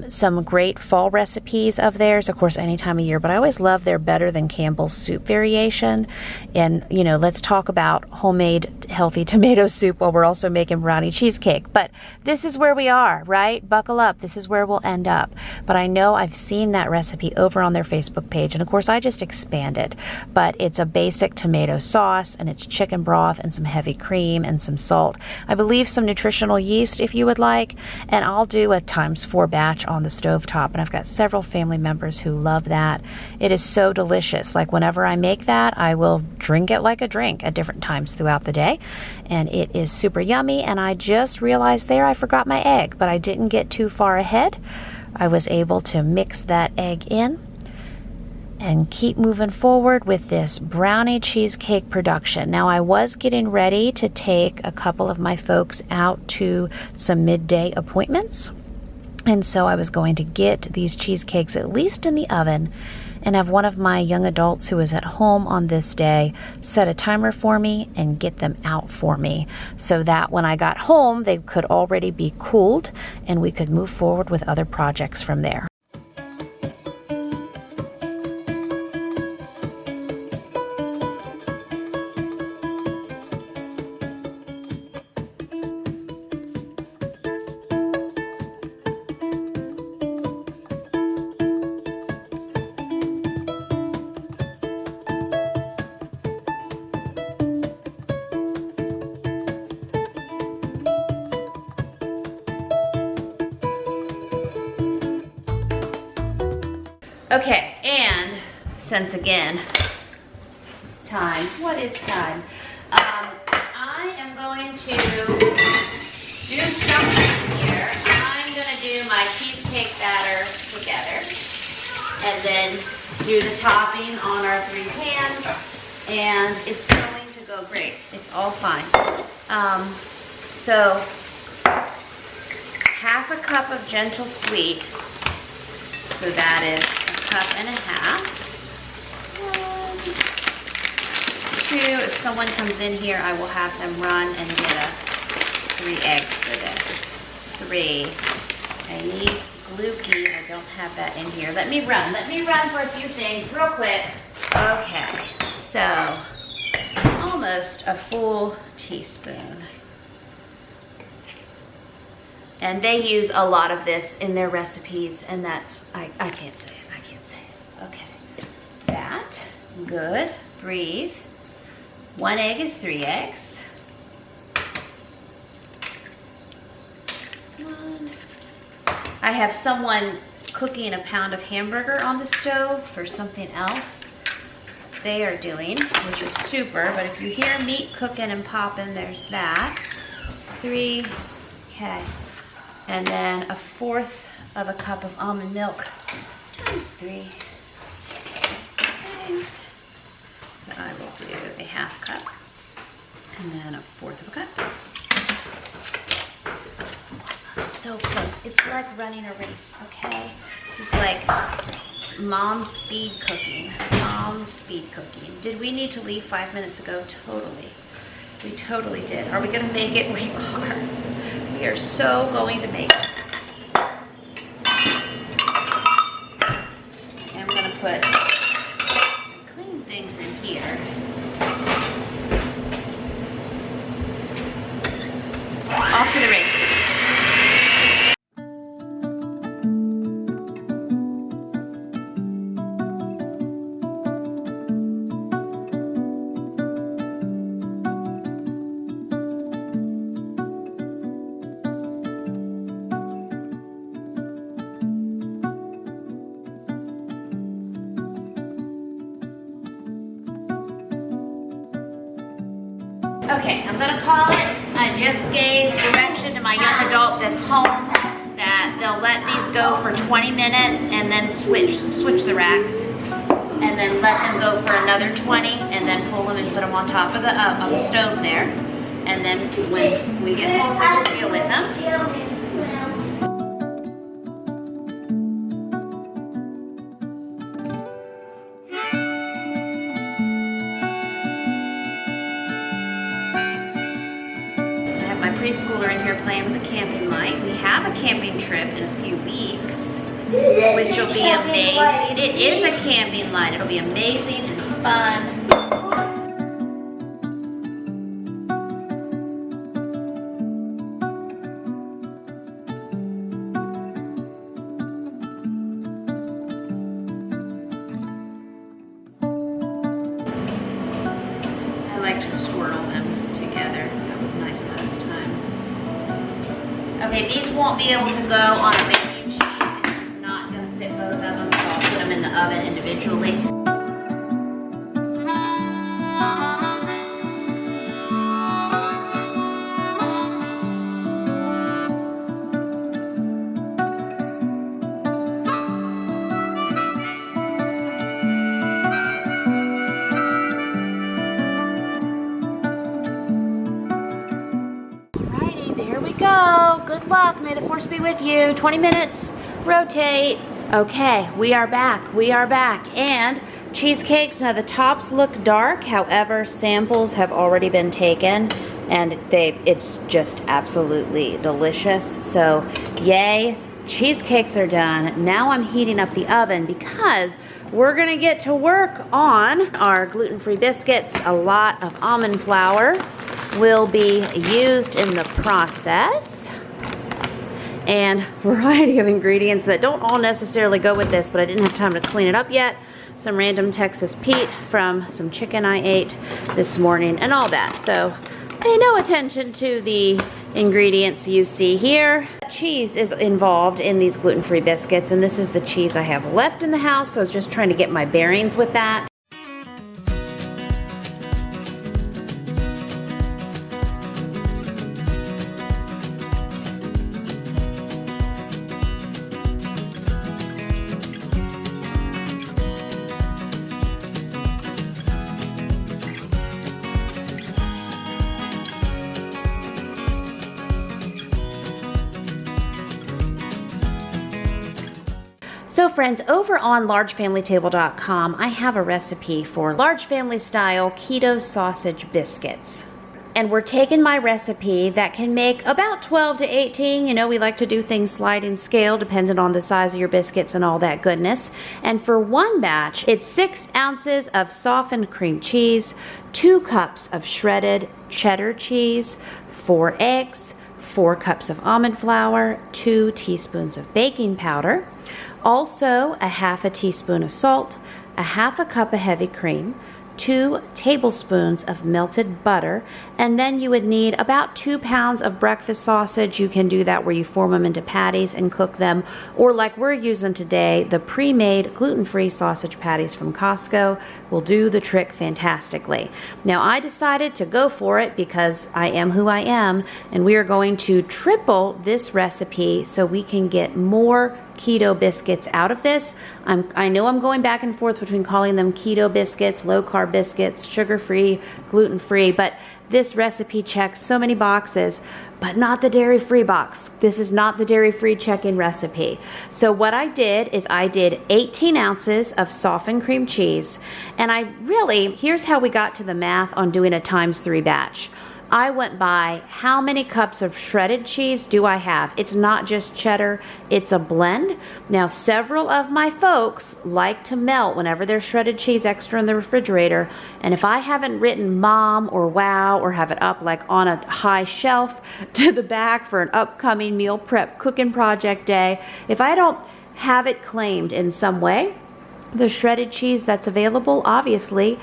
Some great fall recipes of theirs, of course, any time of year, but I always love their Better Than Campbell's soup variation. And, you know, let's talk about homemade healthy tomato soup while we're also making brownie cheesecake. But this is where we are, right? Buckle up. This is where we'll end up. But I know I've seen that recipe over on their Facebook page, and of course I just expand it. But it's a basic tomato sauce, and it's chicken broth and some heavy cream and some salt. I believe some nutritional yeast if you would like, and I'll do a ×4 batch on the stovetop, and I've got several family members who love that. It is so delicious. Like whenever I make that, I will drink it like a drink at different times throughout the day, and it is super yummy. And I just realized there I forgot my egg, but I didn't get too far ahead. I was able to mix that egg in and keep moving forward with this brownie cheesecake production. Now, I was getting ready to take a couple of my folks out to some midday appointments, and so I was going to get these cheesecakes at least in the oven and have one of my young adults who is at home on this day set a timer for me and get them out for me so that when I got home, they could already be cooled and we could move forward with other projects from there. Okay, and since again, time, what is time? I am going to do something here. I'm going to do my cheesecake batter together and then do the topping on our 3 pans, and it's going to go great. It's all fine. So, half a cup of gentle sweet, so that is 1.5 cups. 1, 2, if someone comes in here, I will have them run and get us 3 eggs for this. 3. I need glucose. I don't have that in here. Let me run for a few things real quick. Okay, so almost a full teaspoon. And they use a lot of this in their recipes, and that's, I can't say it. Okay, that, good, breathe. 1 egg is 3 eggs. 1. I have someone cooking a pound of hamburger on the stove for something else they are doing, which is super, but if you hear meat cooking and popping, there's that. 3, okay. And then 1/4 of a cup of almond milk times 3. Okay. So I will do a 1/2 cup and then 1/4 of a cup. We're so close. It's like running a race, okay? This is like mom speed cooking. Mom speed cooking. Did we need to leave 5 minutes ago? Totally. We totally did. Are we going to make it? We are. We are so going to make it. And I'm going to put clean things in here. Off to the races. Okay, I'm gonna call it. I just gave direction to my young adult that's home that they'll let these go for 20 minutes and then switch the racks. And then let them go for another 20 and then pull them and put them on top of the stove there. And then when we get home, we will deal with them. My preschooler in here playing with a camping light. We have a camping trip in a few weeks, which will be amazing. It is a camping light. It'll be amazing and fun. I like to swirl them together. That was nice last time. Okay, these won't be able to go on a baking sheet. It's just not going to fit both of them, so I'll put them in the oven individually. There we go. Good luck. May the force be with you. 20 minutes. Rotate. Okay, we are back. We are back. And cheesecakes, now the tops look dark. However, samples have already been taken and it's just absolutely delicious. So, yay. Cheesecakes are done. Now I'm heating up the oven because we're gonna get to work on our gluten-free biscuits. A lot of almond flour will be used in the process, and a variety of ingredients that don't all necessarily go with this, but I didn't have time to clean it up yet. Some random Texas Pete from some chicken I ate this morning and all that. So pay no attention to the ingredients you see here. Cheese is involved in these gluten-free biscuits, and this is the cheese I have left in the house, so I was just trying to get my bearings with that. So friends, over on largefamilytable.com, I have a recipe for large family style keto sausage biscuits. And we're taking my recipe that can make about 12 to 18. You know, we like to do things sliding scale depending on the size of your biscuits and all that goodness. And for one batch, it's 6 ounces of softened cream cheese, 2 cups of shredded cheddar cheese, 4 eggs, 4 cups of almond flour, 2 teaspoons of baking powder, also a half a teaspoon of salt, a half a cup of heavy cream, 2 tablespoons of melted butter, and then you would need about 2 pounds of breakfast sausage. You can do that where you form them into patties and cook them, or like we're using today, the pre-made gluten-free sausage patties from Costco will do the trick fantastically. Now I decided to go for it because I am who I am, and we are going to triple this recipe so we can get more keto biscuits out of this. I know I'm going back and forth between calling them keto biscuits, low-carb biscuits, sugar-free, gluten-free, but this recipe checks so many boxes, but not the dairy-free box. This is not the dairy-free check-in recipe. So what I did is I did 18 ounces of softened cream cheese, and here's how we got to the math on doing a ×3 batch. I went by how many cups of shredded cheese do I have. It's not just cheddar, it's a blend. Now several of my folks like to melt whenever there's shredded cheese extra in the refrigerator, and if I haven't written Mom or Wow or have it up like on a high shelf to the back for an upcoming meal prep cooking project day, if I don't have it claimed in some way, the shredded cheese that's available. Obviously,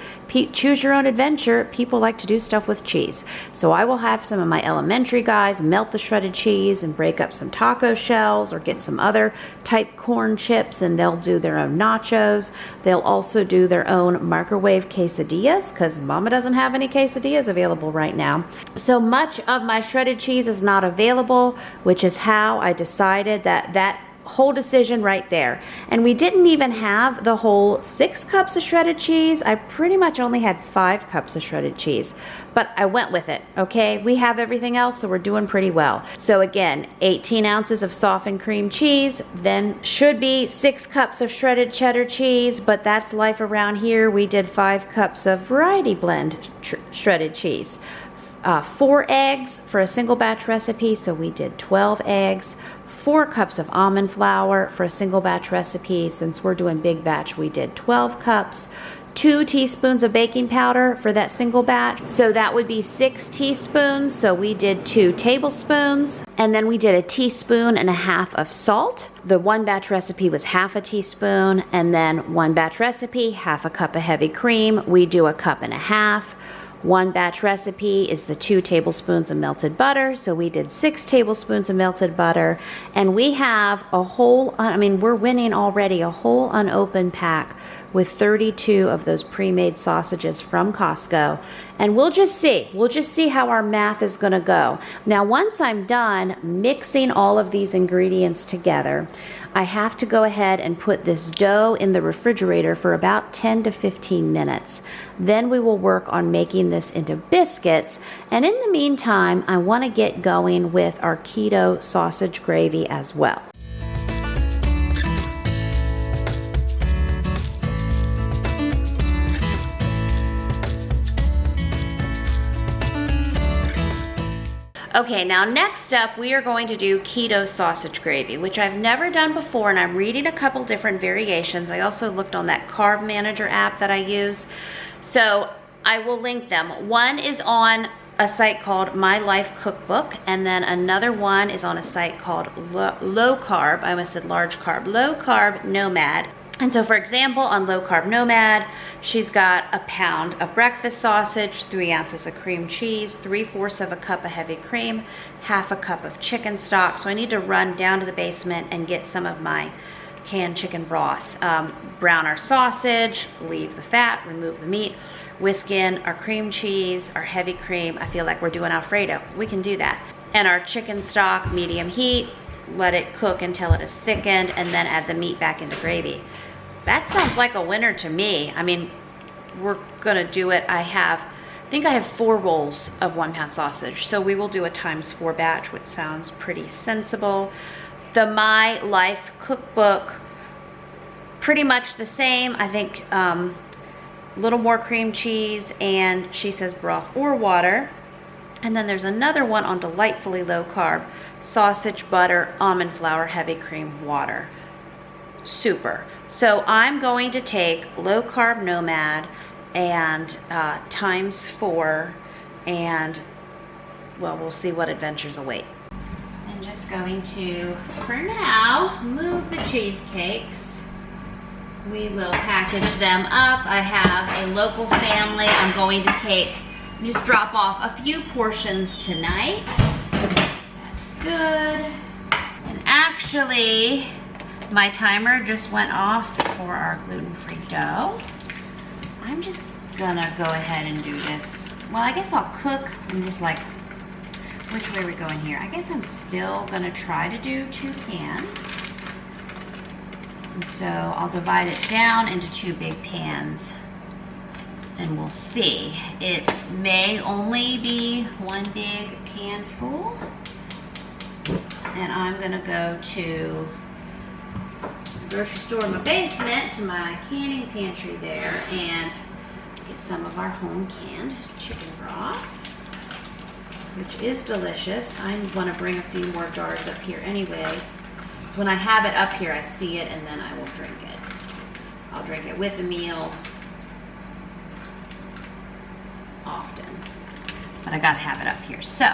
choose your own adventure. People like to do stuff with cheese. So I will have some of my elementary guys melt the shredded cheese and break up some taco shells or get some other type corn chips, and they'll do their own nachos. They'll also do their own microwave quesadillas because Mama doesn't have any quesadillas available right now. So much of my shredded cheese is not available, which is how I decided that whole decision right there. And we didn't even have the whole 6 cups of shredded cheese. I pretty much only had 5 cups of shredded cheese, but I went with it. Okay, we have everything else, so we're doing pretty well. So again, 18 ounces of softened cream cheese, then should be 6 cups of shredded cheddar cheese, but that's life around here. We did 5 cups of variety blend shredded cheese. 4 eggs for a single batch recipe, so we did 12 eggs. 4 cups of almond flour for a single batch recipe. Since we're doing big batch, we did 12 cups. 2 teaspoons of baking powder for that single batch. So that would be 6 teaspoons. So we did 2 tablespoons. And then we did a teaspoon and a half of salt. The 1 batch recipe was half a teaspoon. And then 1 batch recipe, half a cup of heavy cream. We do a cup and a half. 1 batch recipe is the 2 tablespoons of melted butter, so we did 6 tablespoons of melted butter, and we have a whole, we're winning already, a whole unopened pack with 32 of those pre-made sausages from Costco, and we'll just see how our math is going to go. Now, once I'm done mixing all of these ingredients together, I have to go ahead and put this dough in the refrigerator for about 10 to 15 minutes. Then we will work on making this into biscuits. And in the meantime, I want to get going with our keto sausage gravy as well. Okay, now next up we are going to do keto sausage gravy, which I've never done before, and I'm reading a couple different variations. I also looked on that Carb Manager app that I use, so I will link them. One is on a site called My Life Cookbook, and then another one is on a site called Low Carb, I almost said large carb, Low Carb Nomad. And so, for example, on Low Carb Nomad, she's got a pound of breakfast sausage, 3 ounces of cream cheese, 3/4 of a cup of heavy cream, half a cup of chicken stock. So I need to run down to the basement and get some of my canned chicken broth. Brown our sausage, leave the fat, remove the meat, whisk in our cream cheese, our heavy cream. I feel like we're doing Alfredo. We can do that. And our chicken stock, medium heat, let it cook until it is thickened, and then add the meat back into gravy. That sounds like a winner to me. I mean, we're gonna do it. I think I have 4 rolls of 1 pound sausage. So we will do a ×4 batch, which sounds pretty sensible. The My Life Cookbook, pretty much the same. I think a little more cream cheese, and she says broth or water. And then there's another one on Delightfully Low Carb, sausage, butter, almond flour, heavy cream, water. Super. So I'm going to take Low Carb Nomad and ×4, and well, we'll see what adventures await. I'm just going to, for now, move the cheesecakes. We will package them up. I have a local family. I'm going to just drop off a few portions tonight. That's good. And actually, my timer just went off for our gluten-free dough. I'm just gonna go ahead and do this. Well, I guess I'll cook and just like, which way are we going here? I guess I'm still gonna try to do 2 cans. And so I'll divide it down into 2 big pans, and we'll see. It may only be 1 big pan full. And I'm gonna go to grocery store in my basement, to my canning pantry there, and get some of our home canned chicken broth, which is delicious. I want to bring a few more jars up here anyway, so when I have it up here I see it, and then I will drink it. I'll drink it with a meal often, but I gotta have it up here. So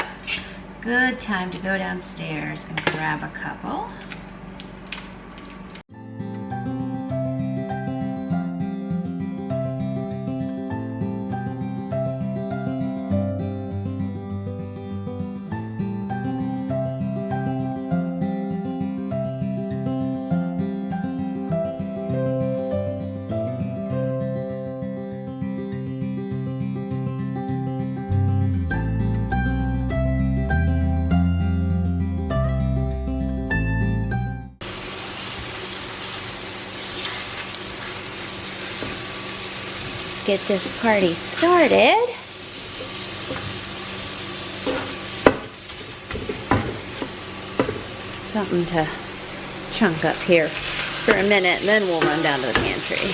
good time to go downstairs and grab a couple. Let's get this party started. Something to chunk up here for a minute, and then we'll run down to the pantry.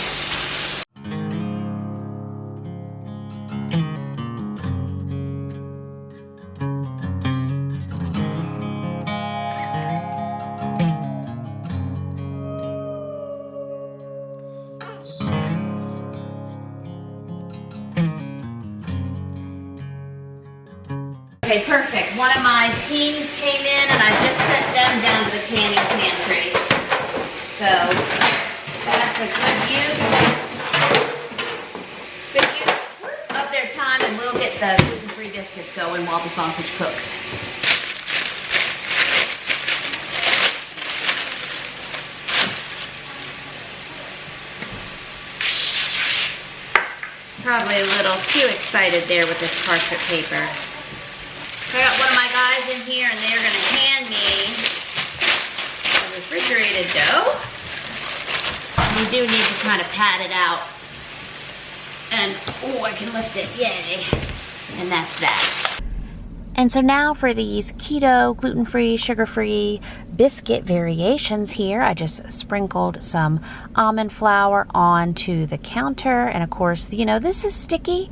Okay, perfect. One of my teens came in and I just sent them down to the canning pantry. So that's a good use of their time, and we'll get the gluten-free biscuits going while the sausage cooks. Probably a little too excited there with this parchment paper. I got one of my guys in here and they're gonna hand me a refrigerated dough. We do need to kind of pat it out. And, oh, I can lift it, yay. And that's that. And so now for these keto, gluten-free, sugar-free biscuit variations here, I just sprinkled some almond flour onto the counter. And of course, you know, this is sticky.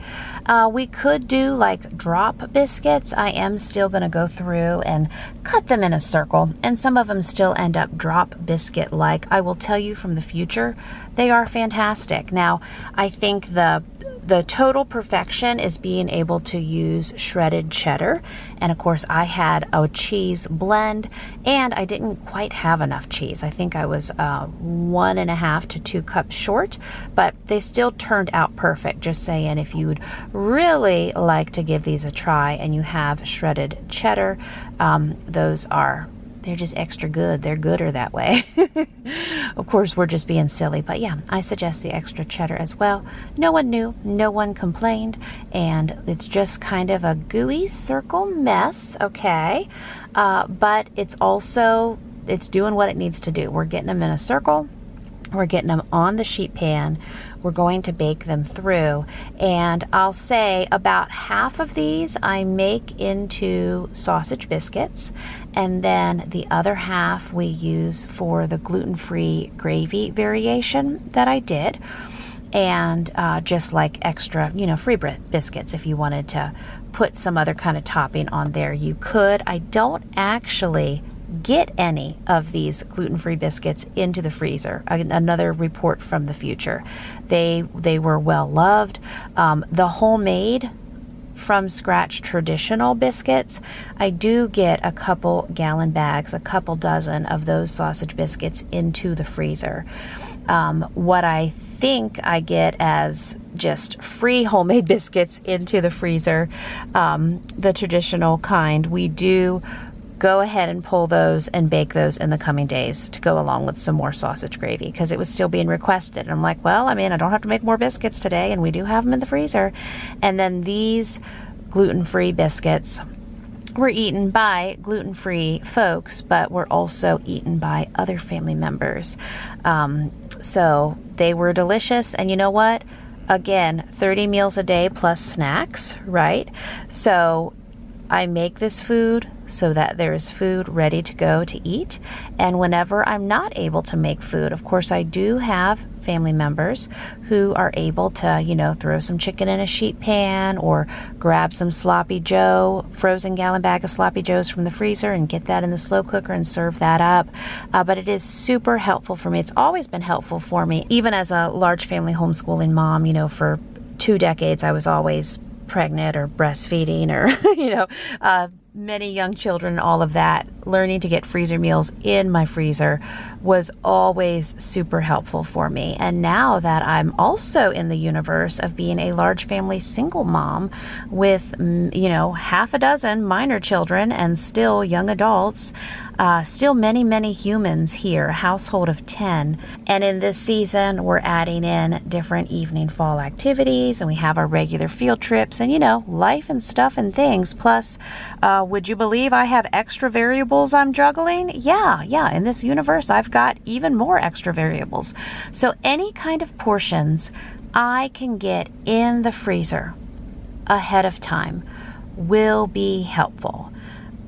We could do like drop biscuits. I am still going to go through and cut them in a circle. And some of them still end up drop biscuit-like. I will tell you from the future, they are fantastic. Now, I think the total perfection is being able to use shredded cheddar. And of course, I had a cheese blend and I didn't quite have enough cheese. I think I was 1.5 to 2 cups short, but they still turned out perfect. Just saying, if you would really like to give these a try and you have shredded cheddar, they're just extra good. They're gooder that way. Of course, we're just being silly, but yeah, I suggest the extra cheddar as well. No one knew, no one complained, and it's just kind of a gooey circle mess, okay? But it's doing what it needs to do. We're getting them in a circle. We're getting them on the sheet pan. We're going to bake them through, and I'll say about half of these I make into sausage biscuits, and then the other half we use for the gluten-free gravy variation that I did, and just like extra, free biscuits. If you wanted to put some other kind of topping on there, you could. I don't actually get any of these gluten-free biscuits into the freezer. Another report from the future. They were well loved. The homemade from scratch traditional biscuits, I do get a couple gallon bags, a couple dozen of those sausage biscuits into the freezer. What I think I get as just free homemade biscuits into the freezer, the traditional kind, we do go ahead and pull those and bake those in the coming days to go along with some more sausage gravy, because it was still being requested. And I'm like, well, I don't have to make more biscuits today, and we do have them in the freezer. And then these gluten-free biscuits were eaten by gluten-free folks, but were also eaten by other family members. So they were delicious. And you know what? Again, 30 meals a day plus snacks, right? So I make this food so that there is food ready to go to eat. And whenever I'm not able to make food, of course, I do have family members who are able to, throw some chicken in a sheet pan or grab some sloppy joe, frozen gallon bag of sloppy joes from the freezer and get that in the slow cooker and serve that up. But it is super helpful for me. It's always been helpful for me. Even as a large family homeschooling mom, for 2 decades, I was always pregnant or breastfeeding or, many young children, all of that. Learning to get freezer meals in my freezer was always super helpful for me. And now that I'm also in the universe of being a large family single mom with, half a dozen minor children and still young adults, Still many humans here, a household of 10. And in this season, we're adding in different evening fall activities, and we have our regular field trips and, life and stuff and things. Plus, would you believe I have extra variables I'm juggling? Yeah. In this universe, I've got even more extra variables. So any kind of portions I can get in the freezer ahead of time will be helpful.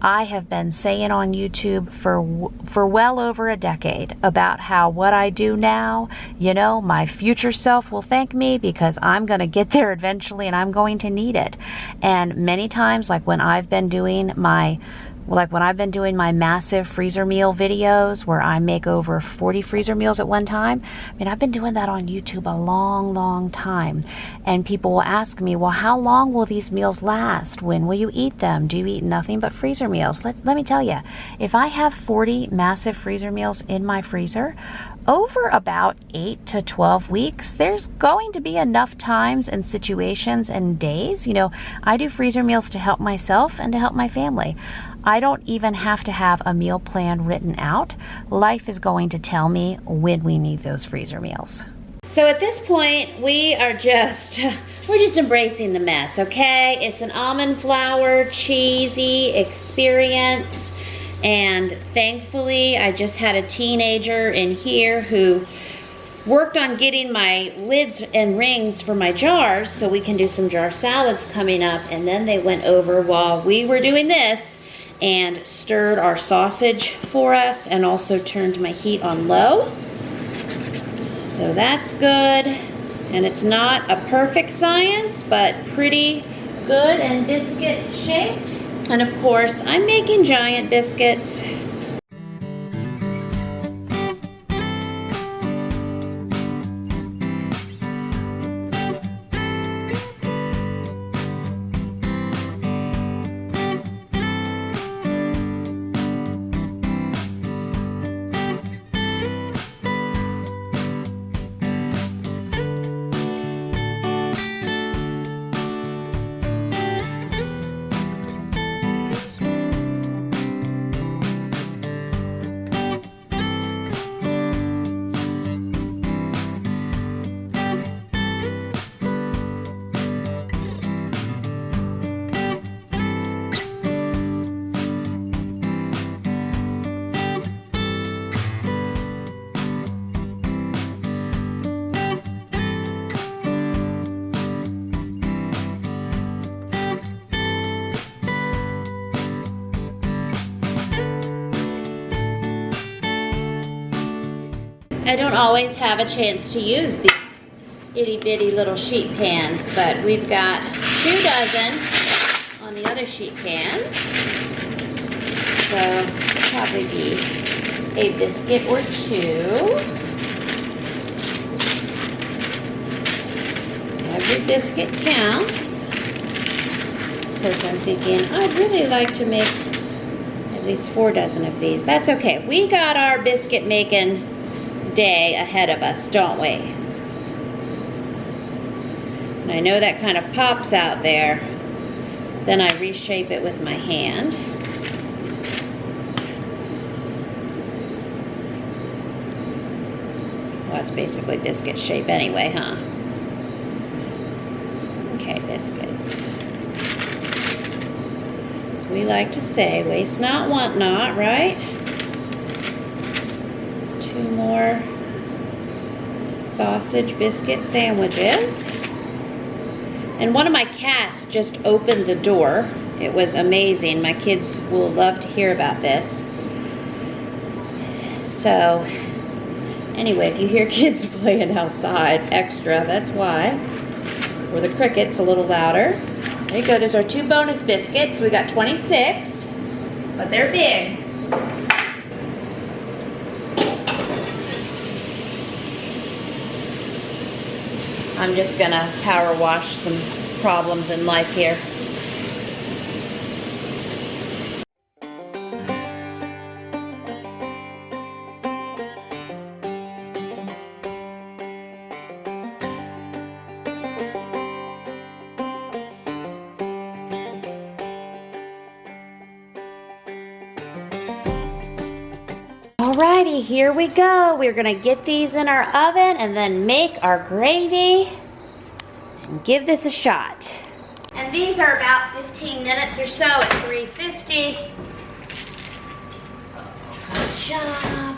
I have been saying on YouTube for well over a decade about how what I do now, my future self will thank me because I'm going to get there eventually and I'm going to need it. And many times, like when I've been doing my massive freezer meal videos where I make over 40 freezer meals at one time, I've been doing that on YouTube a long time. And people will ask me, well, how long will these meals last? When will you eat them? Do you eat nothing but freezer meals? Let me tell you, if I have 40 massive freezer meals in my freezer, over about 8 to 12 weeks, there's going to be enough times and situations and days. I do freezer meals to help myself and to help my family. I don't even have to have a meal plan written out. Life is going to tell me when we need those freezer meals. So at this point, we're just embracing the mess, okay? It's an almond flour, cheesy experience. And thankfully, I just had a teenager in here who worked on getting my lids and rings for my jars so we can do some jar salads coming up. And then they went over while we were doing this and stirred our sausage for us and also turned my heat on low. So that's good. And it's not a perfect science, but pretty good and biscuit shaped. And of course, I'm making giant biscuits. I don't always have a chance to use these itty bitty little sheet pans, but we've got 2 dozen on the other sheet pans. So it'll probably be a biscuit or 2. Every biscuit counts. Of course, I'm thinking I'd really like to make at least 4 dozen of these. That's okay. We got our biscuit making day ahead of us, don't we? And I know that kind of pops out there. Then I reshape it with my hand. Well, it's basically biscuit shape anyway, huh? Okay, biscuits. So we like to say, waste not, want not, right? 2 more sausage biscuit sandwiches. And one of my cats just opened the door. It was amazing. My kids will love to hear about this. So anyway, if you hear kids playing outside extra, that's why. Or the crickets a little louder. There you go. There's our 2 bonus biscuits. We got 26, but they're big. I'm just gonna power wash some problems in life here. Alrighty, here we go. We're gonna get these in our oven and then make our gravy and give this a shot. And these are about 15 minutes or so at 350. Good job.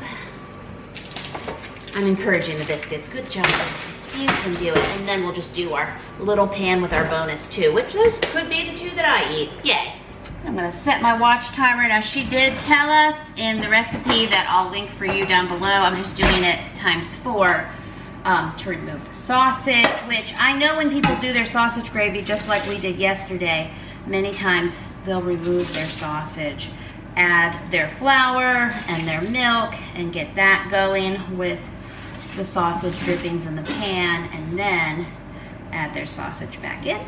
I'm encouraging the biscuits. Good job, biscuits. You can do it. And then we'll just do our little pan with our bonus too, which those could be the two that I eat. Yay. I'm gonna set my watch timer. Now she did tell us in the recipe that I'll link for you down below. I'm just doing it ×4 to remove the sausage, which I know when people do their sausage gravy just like we did yesterday, many times they'll remove their sausage, add their flour and their milk and get that going with the sausage drippings in the pan and then add their sausage back in.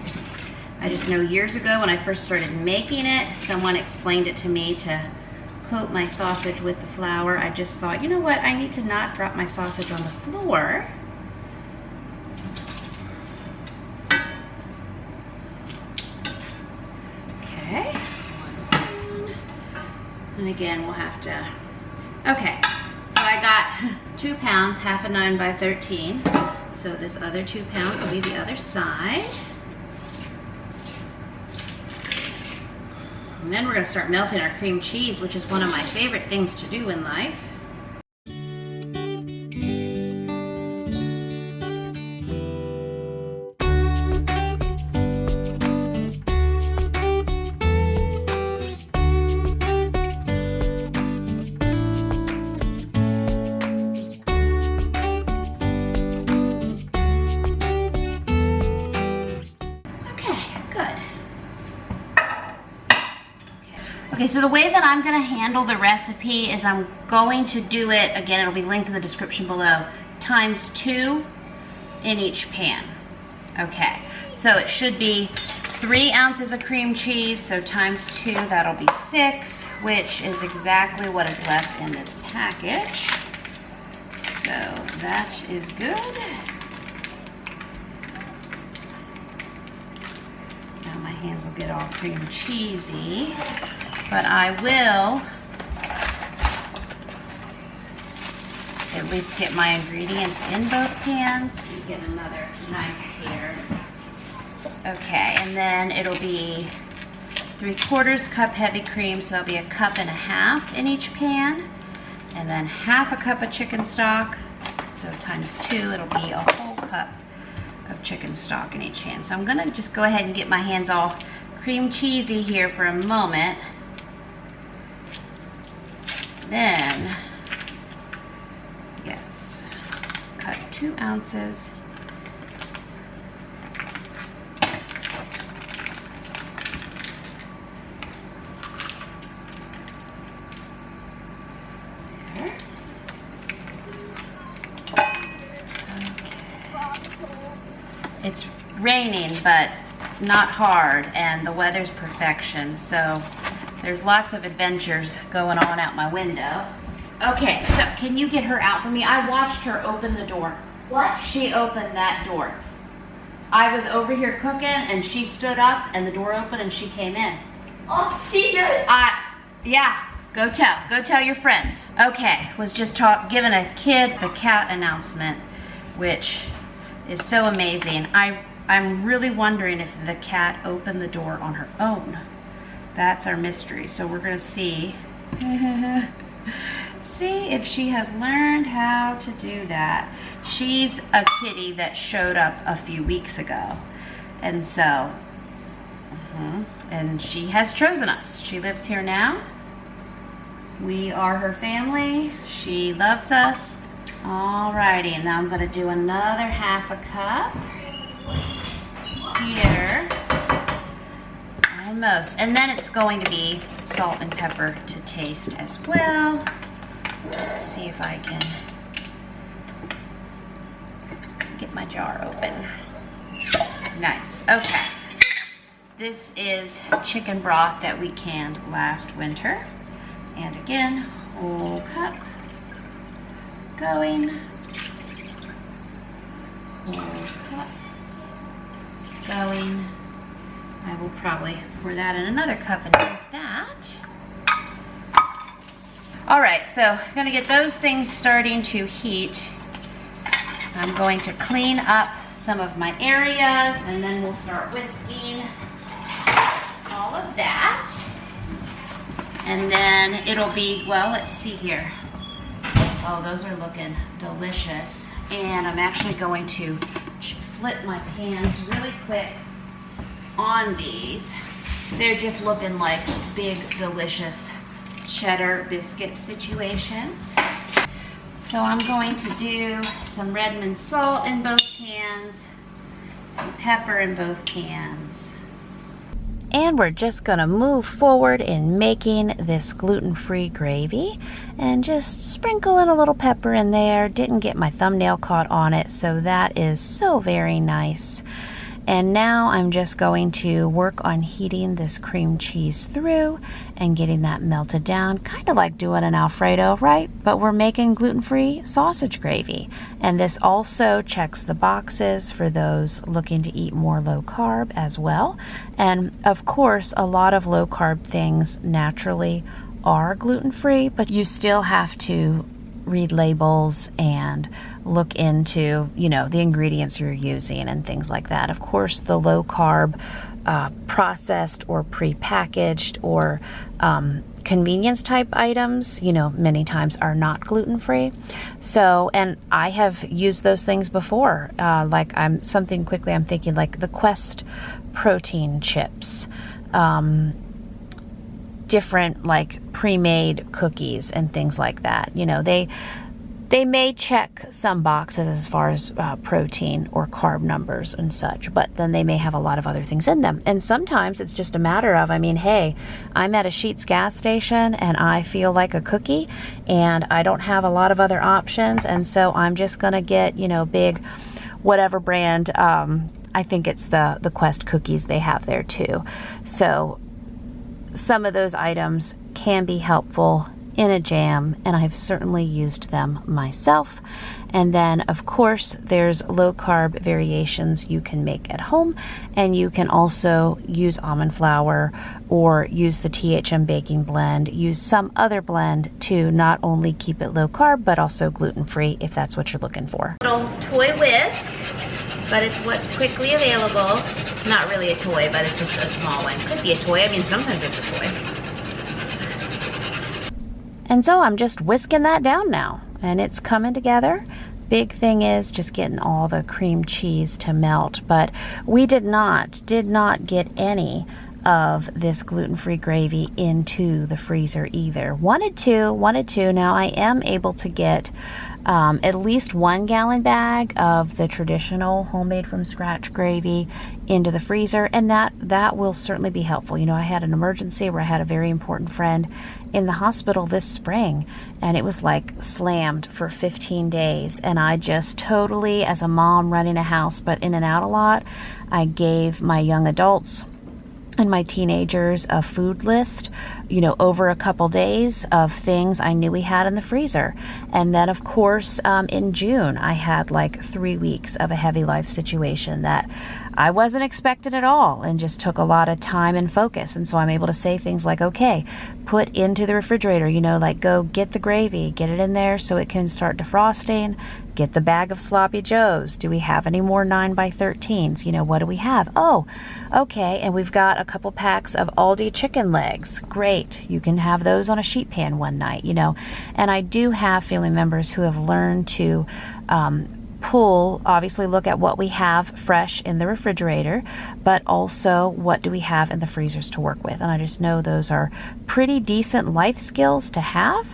I just know years ago when I first started making it, someone explained it to me to coat my sausage with the flour. I just thought, you know what, I need to not drop my sausage on the floor. Okay. And again, we'll have to, okay. So I got 2 pounds, half a 9 by 13. So this other 2 pounds will be the other side. And then we're gonna start melting our cream cheese, which is one of my favorite things to do in life. Okay, so the way that I'm gonna handle the recipe is I'm going to do it, again, it'll be linked in the description below, ×2 in each pan. Okay, so it should be 3 ounces of cream cheese, so ×2, that'll be 6, which is exactly what is left in this package. So that is good. Now my hands will get all cream cheesy. But I will at least get my ingredients in both pans. You get another knife here. Okay, and then it'll be 3/4 cup heavy cream, so that'll be 1.5 cups in each pan. And then 1/2 cup of chicken stock, so ×2, it'll be 1 whole cup of chicken stock in each pan. So I'm gonna just go ahead and get my hands all cream cheesy here for a moment. Then, yes, cut 2 ounces. There. Okay. It's raining, but not hard, and the weather's perfection, so there's lots of adventures going on out my window. Okay, so can you get her out for me? I watched her open the door. What? She opened that door. I was over here cooking and she stood up and the door opened and she came in. Oh, she does. Yeah, go tell your friends. Okay, was just giving a kid the cat announcement, which is so amazing. I'm really wondering if the cat opened the door on her own. That's our mystery. So we're gonna see if she has learned how to do that. She's a kitty that showed up a few weeks ago. And so, and she has chosen us. She lives here now. We are her family. She loves us. Alrighty, and now I'm gonna do another 1/2 cup here. Almost. And then it's going to be salt and pepper to taste as well. Let's see if I can get my jar open. Nice. Okay. This is chicken broth that we canned last winter. And again, whole cup going. Whole cup going. I will probably pour that in another cup and drink that. All right, so I'm gonna get those things starting to heat. I'm going to clean up some of my areas and then we'll start whisking all of that. And then it'll be, well, let's see here. Oh, those are looking delicious. And I'm actually going to flip my pans really quick on these. They're just looking like big, delicious cheddar biscuit situations. So I'm going to do some Redmond salt in both pans, some pepper in both pans. And we're just gonna move forward in making this gluten-free gravy and just sprinkle in a little pepper in there. Didn't get my thumbnail caught on it, so that is so very nice. And now I'm just going to work on heating this cream cheese through and getting that melted down, kind of like doing an Alfredo, right? But we're making gluten-free sausage gravy. And this also checks the boxes for those looking to eat more low carb as well. And of course, a lot of low carb things naturally are gluten-free, but you still have to read labels and look into, you know, the ingredients you're using and things like that. Of course, the low carb, processed or pre-packaged or convenience type items, you know, many times are not gluten-free. So, and I have used those things before. Like I'm thinking like the Quest protein chips, different like pre-made cookies and things like that. You know, they may check some boxes as far as protein or carb numbers and such, but then they may have a lot of other things in them. And sometimes it's just a matter of, I mean, hey, I'm at a Sheetz gas station and I feel like a cookie and I don't have a lot of other options, and so I'm just gonna get, you know, big whatever brand. I think it's the Quest cookies they have there too. So some of those items can be helpful in a jam, and I've certainly used them myself. And then of course there's low carb variations you can make at home, and you can also use almond flour or use the THM baking blend, use some other blend to not only keep it low carb but also gluten free if that's what you're looking for. Little toy whisk, but it's what's quickly available. It's not really a toy, but it's just a small one. Could be a toy, I mean sometimes it's a toy. And so I'm just whisking that down now, and it's coming together. Big thing is just getting all the cream cheese to melt, but we did not get any of this gluten-free gravy into the freezer either. Wanted to. Now I am able to get at least 1 gallon bag of the traditional homemade from scratch gravy into the freezer, and that will certainly be helpful. You know, I had an emergency where I had a very important friend in the hospital this spring, and it was like slammed for 15 days, and I just totally, as a mom running a house but in and out a lot, I gave my young adults and my teenagers a food list, you know, over a couple days of things I knew we had in the freezer. And then of course in June I had like 3 weeks of a heavy life situation that I wasn't expecting at all and just took a lot of time and focus. And so I'm able to say things like, okay, put into the refrigerator, you know, like go get the gravy, get it in there so it can start defrosting. Get the bag of sloppy joes. Do we have any more 9x13s? You know, what do we have? Oh, okay, and we've got a couple packs of Aldi chicken legs. Great, you can have those on a sheet pan one night, you know. And I do have family members who have learned to obviously look at what we have fresh in the refrigerator, but also what do we have in the freezers to work with. And I just know those are pretty decent life skills to have,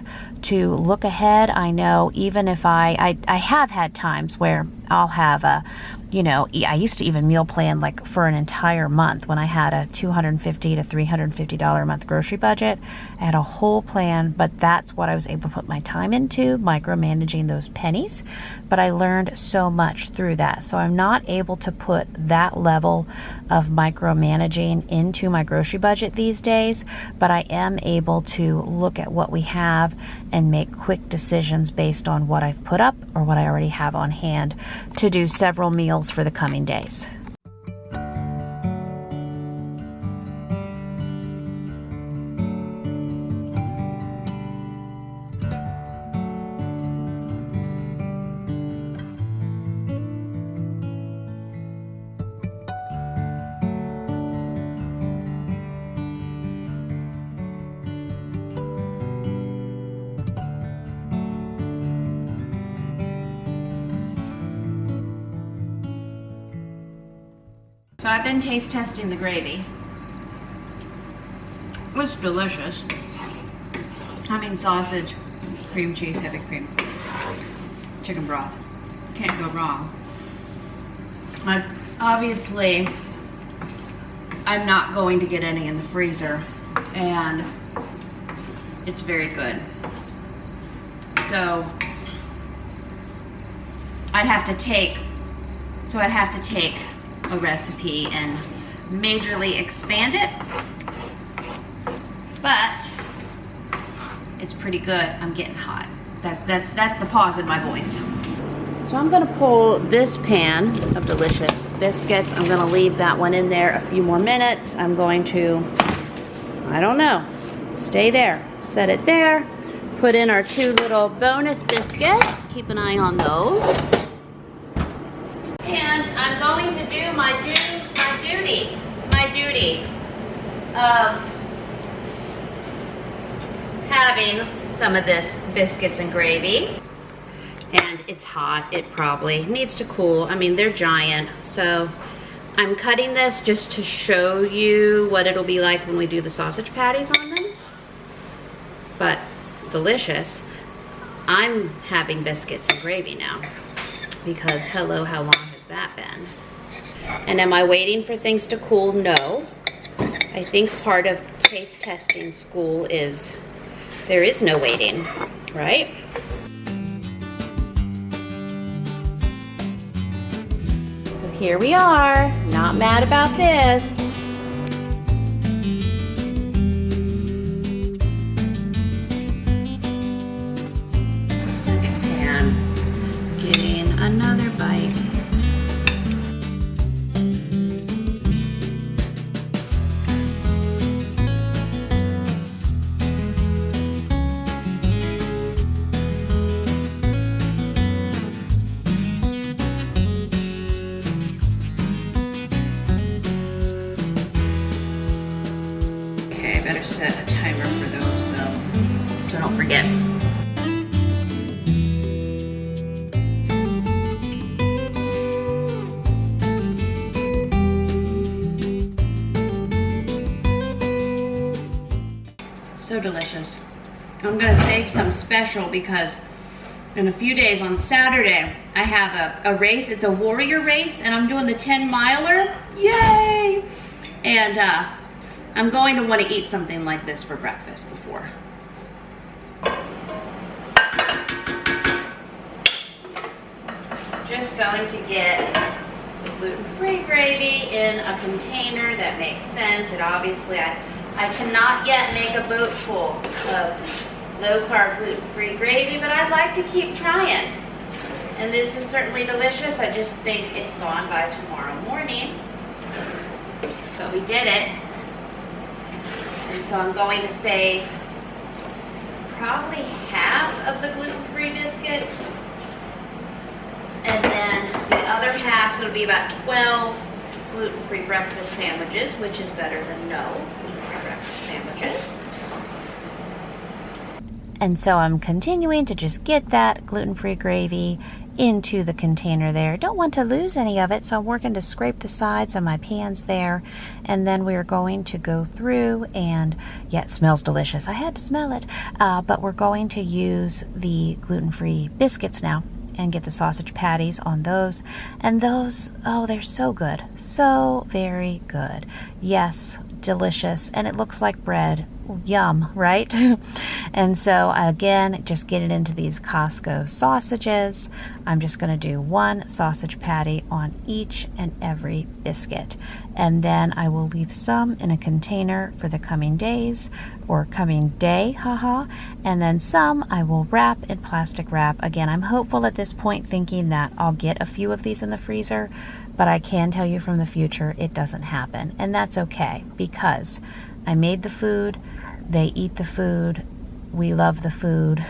to look ahead. I know even if I have had times where I'll have a, you know, I used to even meal plan like for an entire month when I had a $250 to $350 a month grocery budget. I had a whole plan, but that's what I was able to put my time into, micromanaging those pennies. But I learned so much through that. So I'm not able to put that level of micromanaging into my grocery budget these days, but I am able to look at what we have and make quick decisions based on what I've put up or what I already have on hand to do several meals for the coming days. So I've been taste testing the gravy. It's delicious. I mean, sausage, cream cheese, heavy cream, chicken broth. Can't go wrong. Obviously, I'm not going to get any in the freezer, and it's very good. So I'd have to take a recipe and majorly expand it, but it's pretty good. I'm getting hot. That's the pause in my voice. So I'm gonna pull this pan of delicious biscuits. I'm gonna leave that one in there a few more minutes. I'm going to, I don't know, stay there, set it there, put in our 2 little bonus biscuits. Keep an eye on those. And I'm going to do my duty of having some of this biscuits and gravy. And it's hot. It probably needs to cool. I mean, they're giant. So I'm cutting this just to show you what it'll be like when we do the sausage patties on them. But delicious. I'm having biscuits and gravy now because hello, how long has that been? And am I waiting for things to cool? No. I think part of taste testing school is there is no waiting, right? So here we are, not mad about this. Second pan, getting another bite. Better set a timer for those though, so don't forget. So delicious. I'm gonna save some special because in a few days on Saturday, I have a race. It's a warrior race and I'm doing the 10-miler. Yay! And I'm going to want to eat something like this for breakfast before. Just going to get the gluten-free gravy in a container that makes sense. And obviously I cannot yet make a boat full of low-carb gluten-free gravy, but I'd like to keep trying. And this is certainly delicious. I just think it's gone by tomorrow morning. But we did it. And so I'm going to save probably half of the gluten-free biscuits. And then the other half, so it'll be about 12 gluten-free breakfast sandwiches, which is better than no gluten-free breakfast sandwiches. And so I'm continuing to just get that gluten-free gravy into the container there. Don't want to lose any of it, so I'm working to scrape the sides of my pans there. And then we're going to go through and, yeah, it smells delicious. I had to smell it. But we're going to use the gluten-free biscuits now and get the sausage patties on those. And those, oh, they're so good. So very good. Yes, delicious. And it looks like bread. Yum, right? And so again, just get it into these Costco sausages. I'm just going to do 1 sausage patty on each and every biscuit. And then I will leave some in a container for the coming days or coming day, haha. And then some I will wrap in plastic wrap. Again, I'm hopeful at this point thinking that I'll get a few of these in the freezer, but I can tell you from the future it doesn't happen. And that's okay because I made the food, they eat the food, we love the food.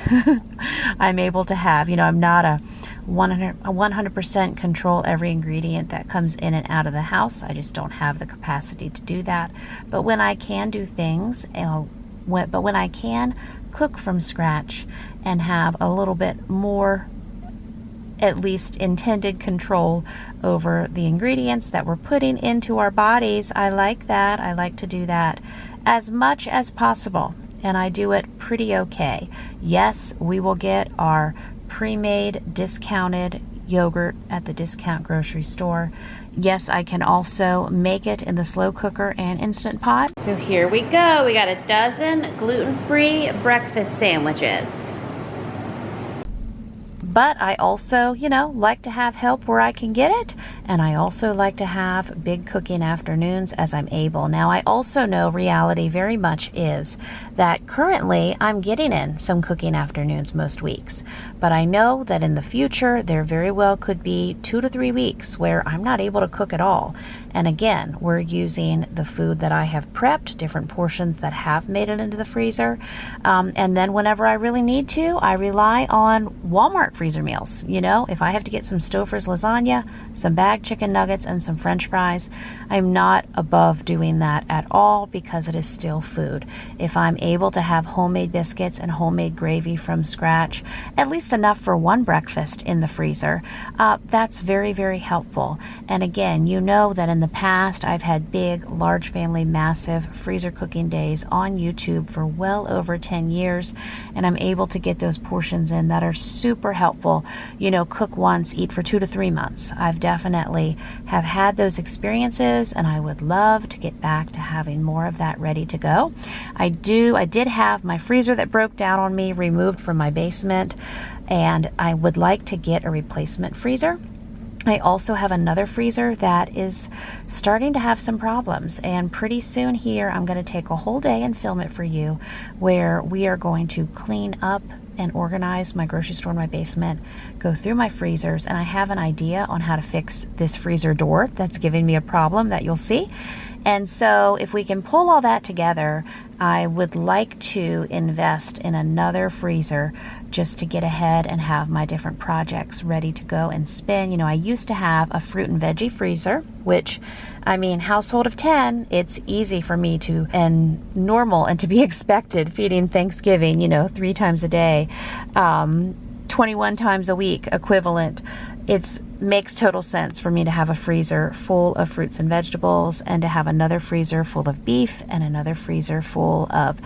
I'm able to have, I'm not a 100% control every ingredient that comes in and out of the house. I just don't have the capacity to do that. But when I can do things, when I can cook from scratch and have a little bit more at least intended control over the ingredients that we're putting into our bodies. I like that. I like to do that as much as possible, and I do it pretty okay. Yes, we will get our pre-made discounted yogurt at the discount grocery store. Yes, I can also make it in the slow cooker and Instant Pot. So here we go. We got a dozen gluten-free breakfast sandwiches. But I also, like to have help where I can get it. And I also like to have big cooking afternoons as I'm able. Now, I also know reality very much is that currently I'm getting in some cooking afternoons most weeks. But I know that in the future, there very well could be 2 to 3 weeks where I'm not able to cook at all. And again, we're using the food that I have prepped, different portions that have made it into the freezer. And then whenever I really need to, I rely on Walmart freezer meals. If I have to get some Stouffer's lasagna, some bagged chicken nuggets, and some French fries, I'm not above doing that at all because it is still food. If I'm able to have homemade biscuits and homemade gravy from scratch, at least enough for one breakfast in the freezer, that's very, very helpful. And again, that in the past I've had big, large family, massive freezer cooking days on YouTube for well over 10 years, and I'm able to get those portions in that are super helpful. Cook once, eat for 2 to 3 months. I've definitely have had those experiences, and I would love to get back to having more of that ready to go. I did have my freezer that broke down on me removed from my basement, and I would like to get a replacement freezer. I also have another freezer that is starting to have some problems, and pretty soon here I'm going to take a whole day and film it for you, where we are going to clean up and organize my grocery store in my basement, go through my freezers, and I have an idea on how to fix this freezer door that's giving me a problem that you'll see. And so if we can pull all that together, I would like to invest in another freezer just to get ahead and have my different projects ready to go and spin. I used to have a fruit and veggie freezer, which, household of 10, it's easy for me to, and normal and to be expected, feeding Thanksgiving, 3 times a day, 21 times a week equivalent. It makes total sense for me to have a freezer full of fruits and vegetables, and to have another freezer full of beef, and another freezer full of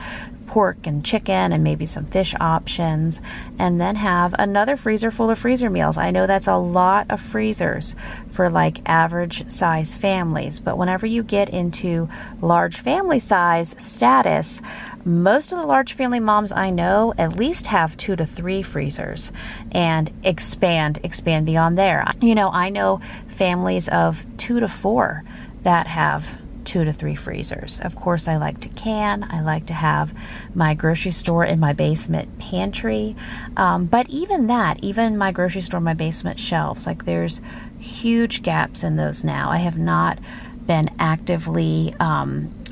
pork and chicken, and maybe some fish options, and then have another freezer full of freezer meals. I know that's a lot of freezers for like average size families, but whenever you get into large family size status, most of the large family moms I know at least have 2 to 3 freezers, and expand beyond there. I know families of 2 to 4 that have 2 to 3 freezers. Of course, I like to can. I like to have my grocery store in my basement pantry. But even my grocery store in my basement shelves, there's huge gaps in those now. I have not been actively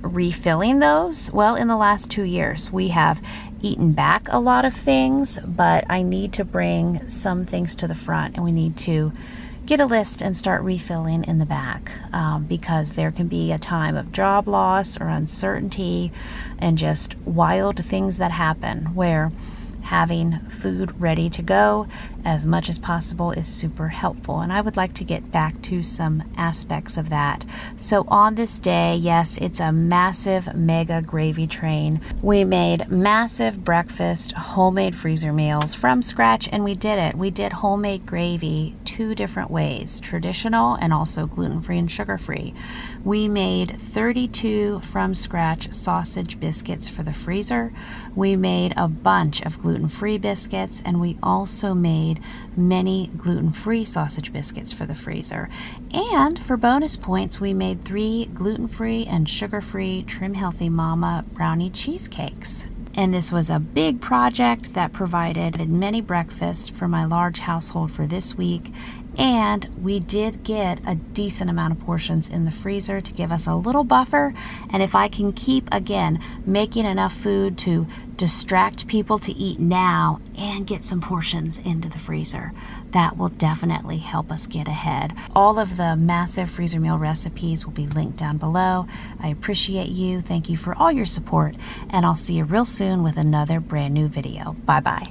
refilling those. Well, in the last 2 years, we have eaten back a lot of things, but I need to bring some things to the front, and we need to get a list and start refilling in the back, because there can be a time of job loss or uncertainty and just wild things that happen where having food ready to go as much as possible is super helpful. And I would like to get back to some aspects of that. So on this day, yes, it's a massive mega gravy train. We made massive breakfast homemade freezer meals from scratch, and we did it. We did homemade gravy 2 different ways, traditional and also gluten-free and sugar-free. We made 32 from scratch sausage biscuits for the freezer. We made a bunch of gluten-free biscuits, and we also made many gluten-free sausage biscuits for the freezer. And for bonus points, we made 3 gluten-free and sugar-free Trim Healthy Momma brownie cheesecakes. And this was a big project that provided many breakfasts for my large household for this week. And we did get a decent amount of portions in the freezer to give us a little buffer. And if I can keep, again, making enough food to distract people to eat now and get some portions into the freezer, that will definitely help us get ahead. All of the massive freezer meal recipes will be linked down below. I appreciate you. Thank you for all your support, and I'll see you real soon with another brand new video. Bye-bye.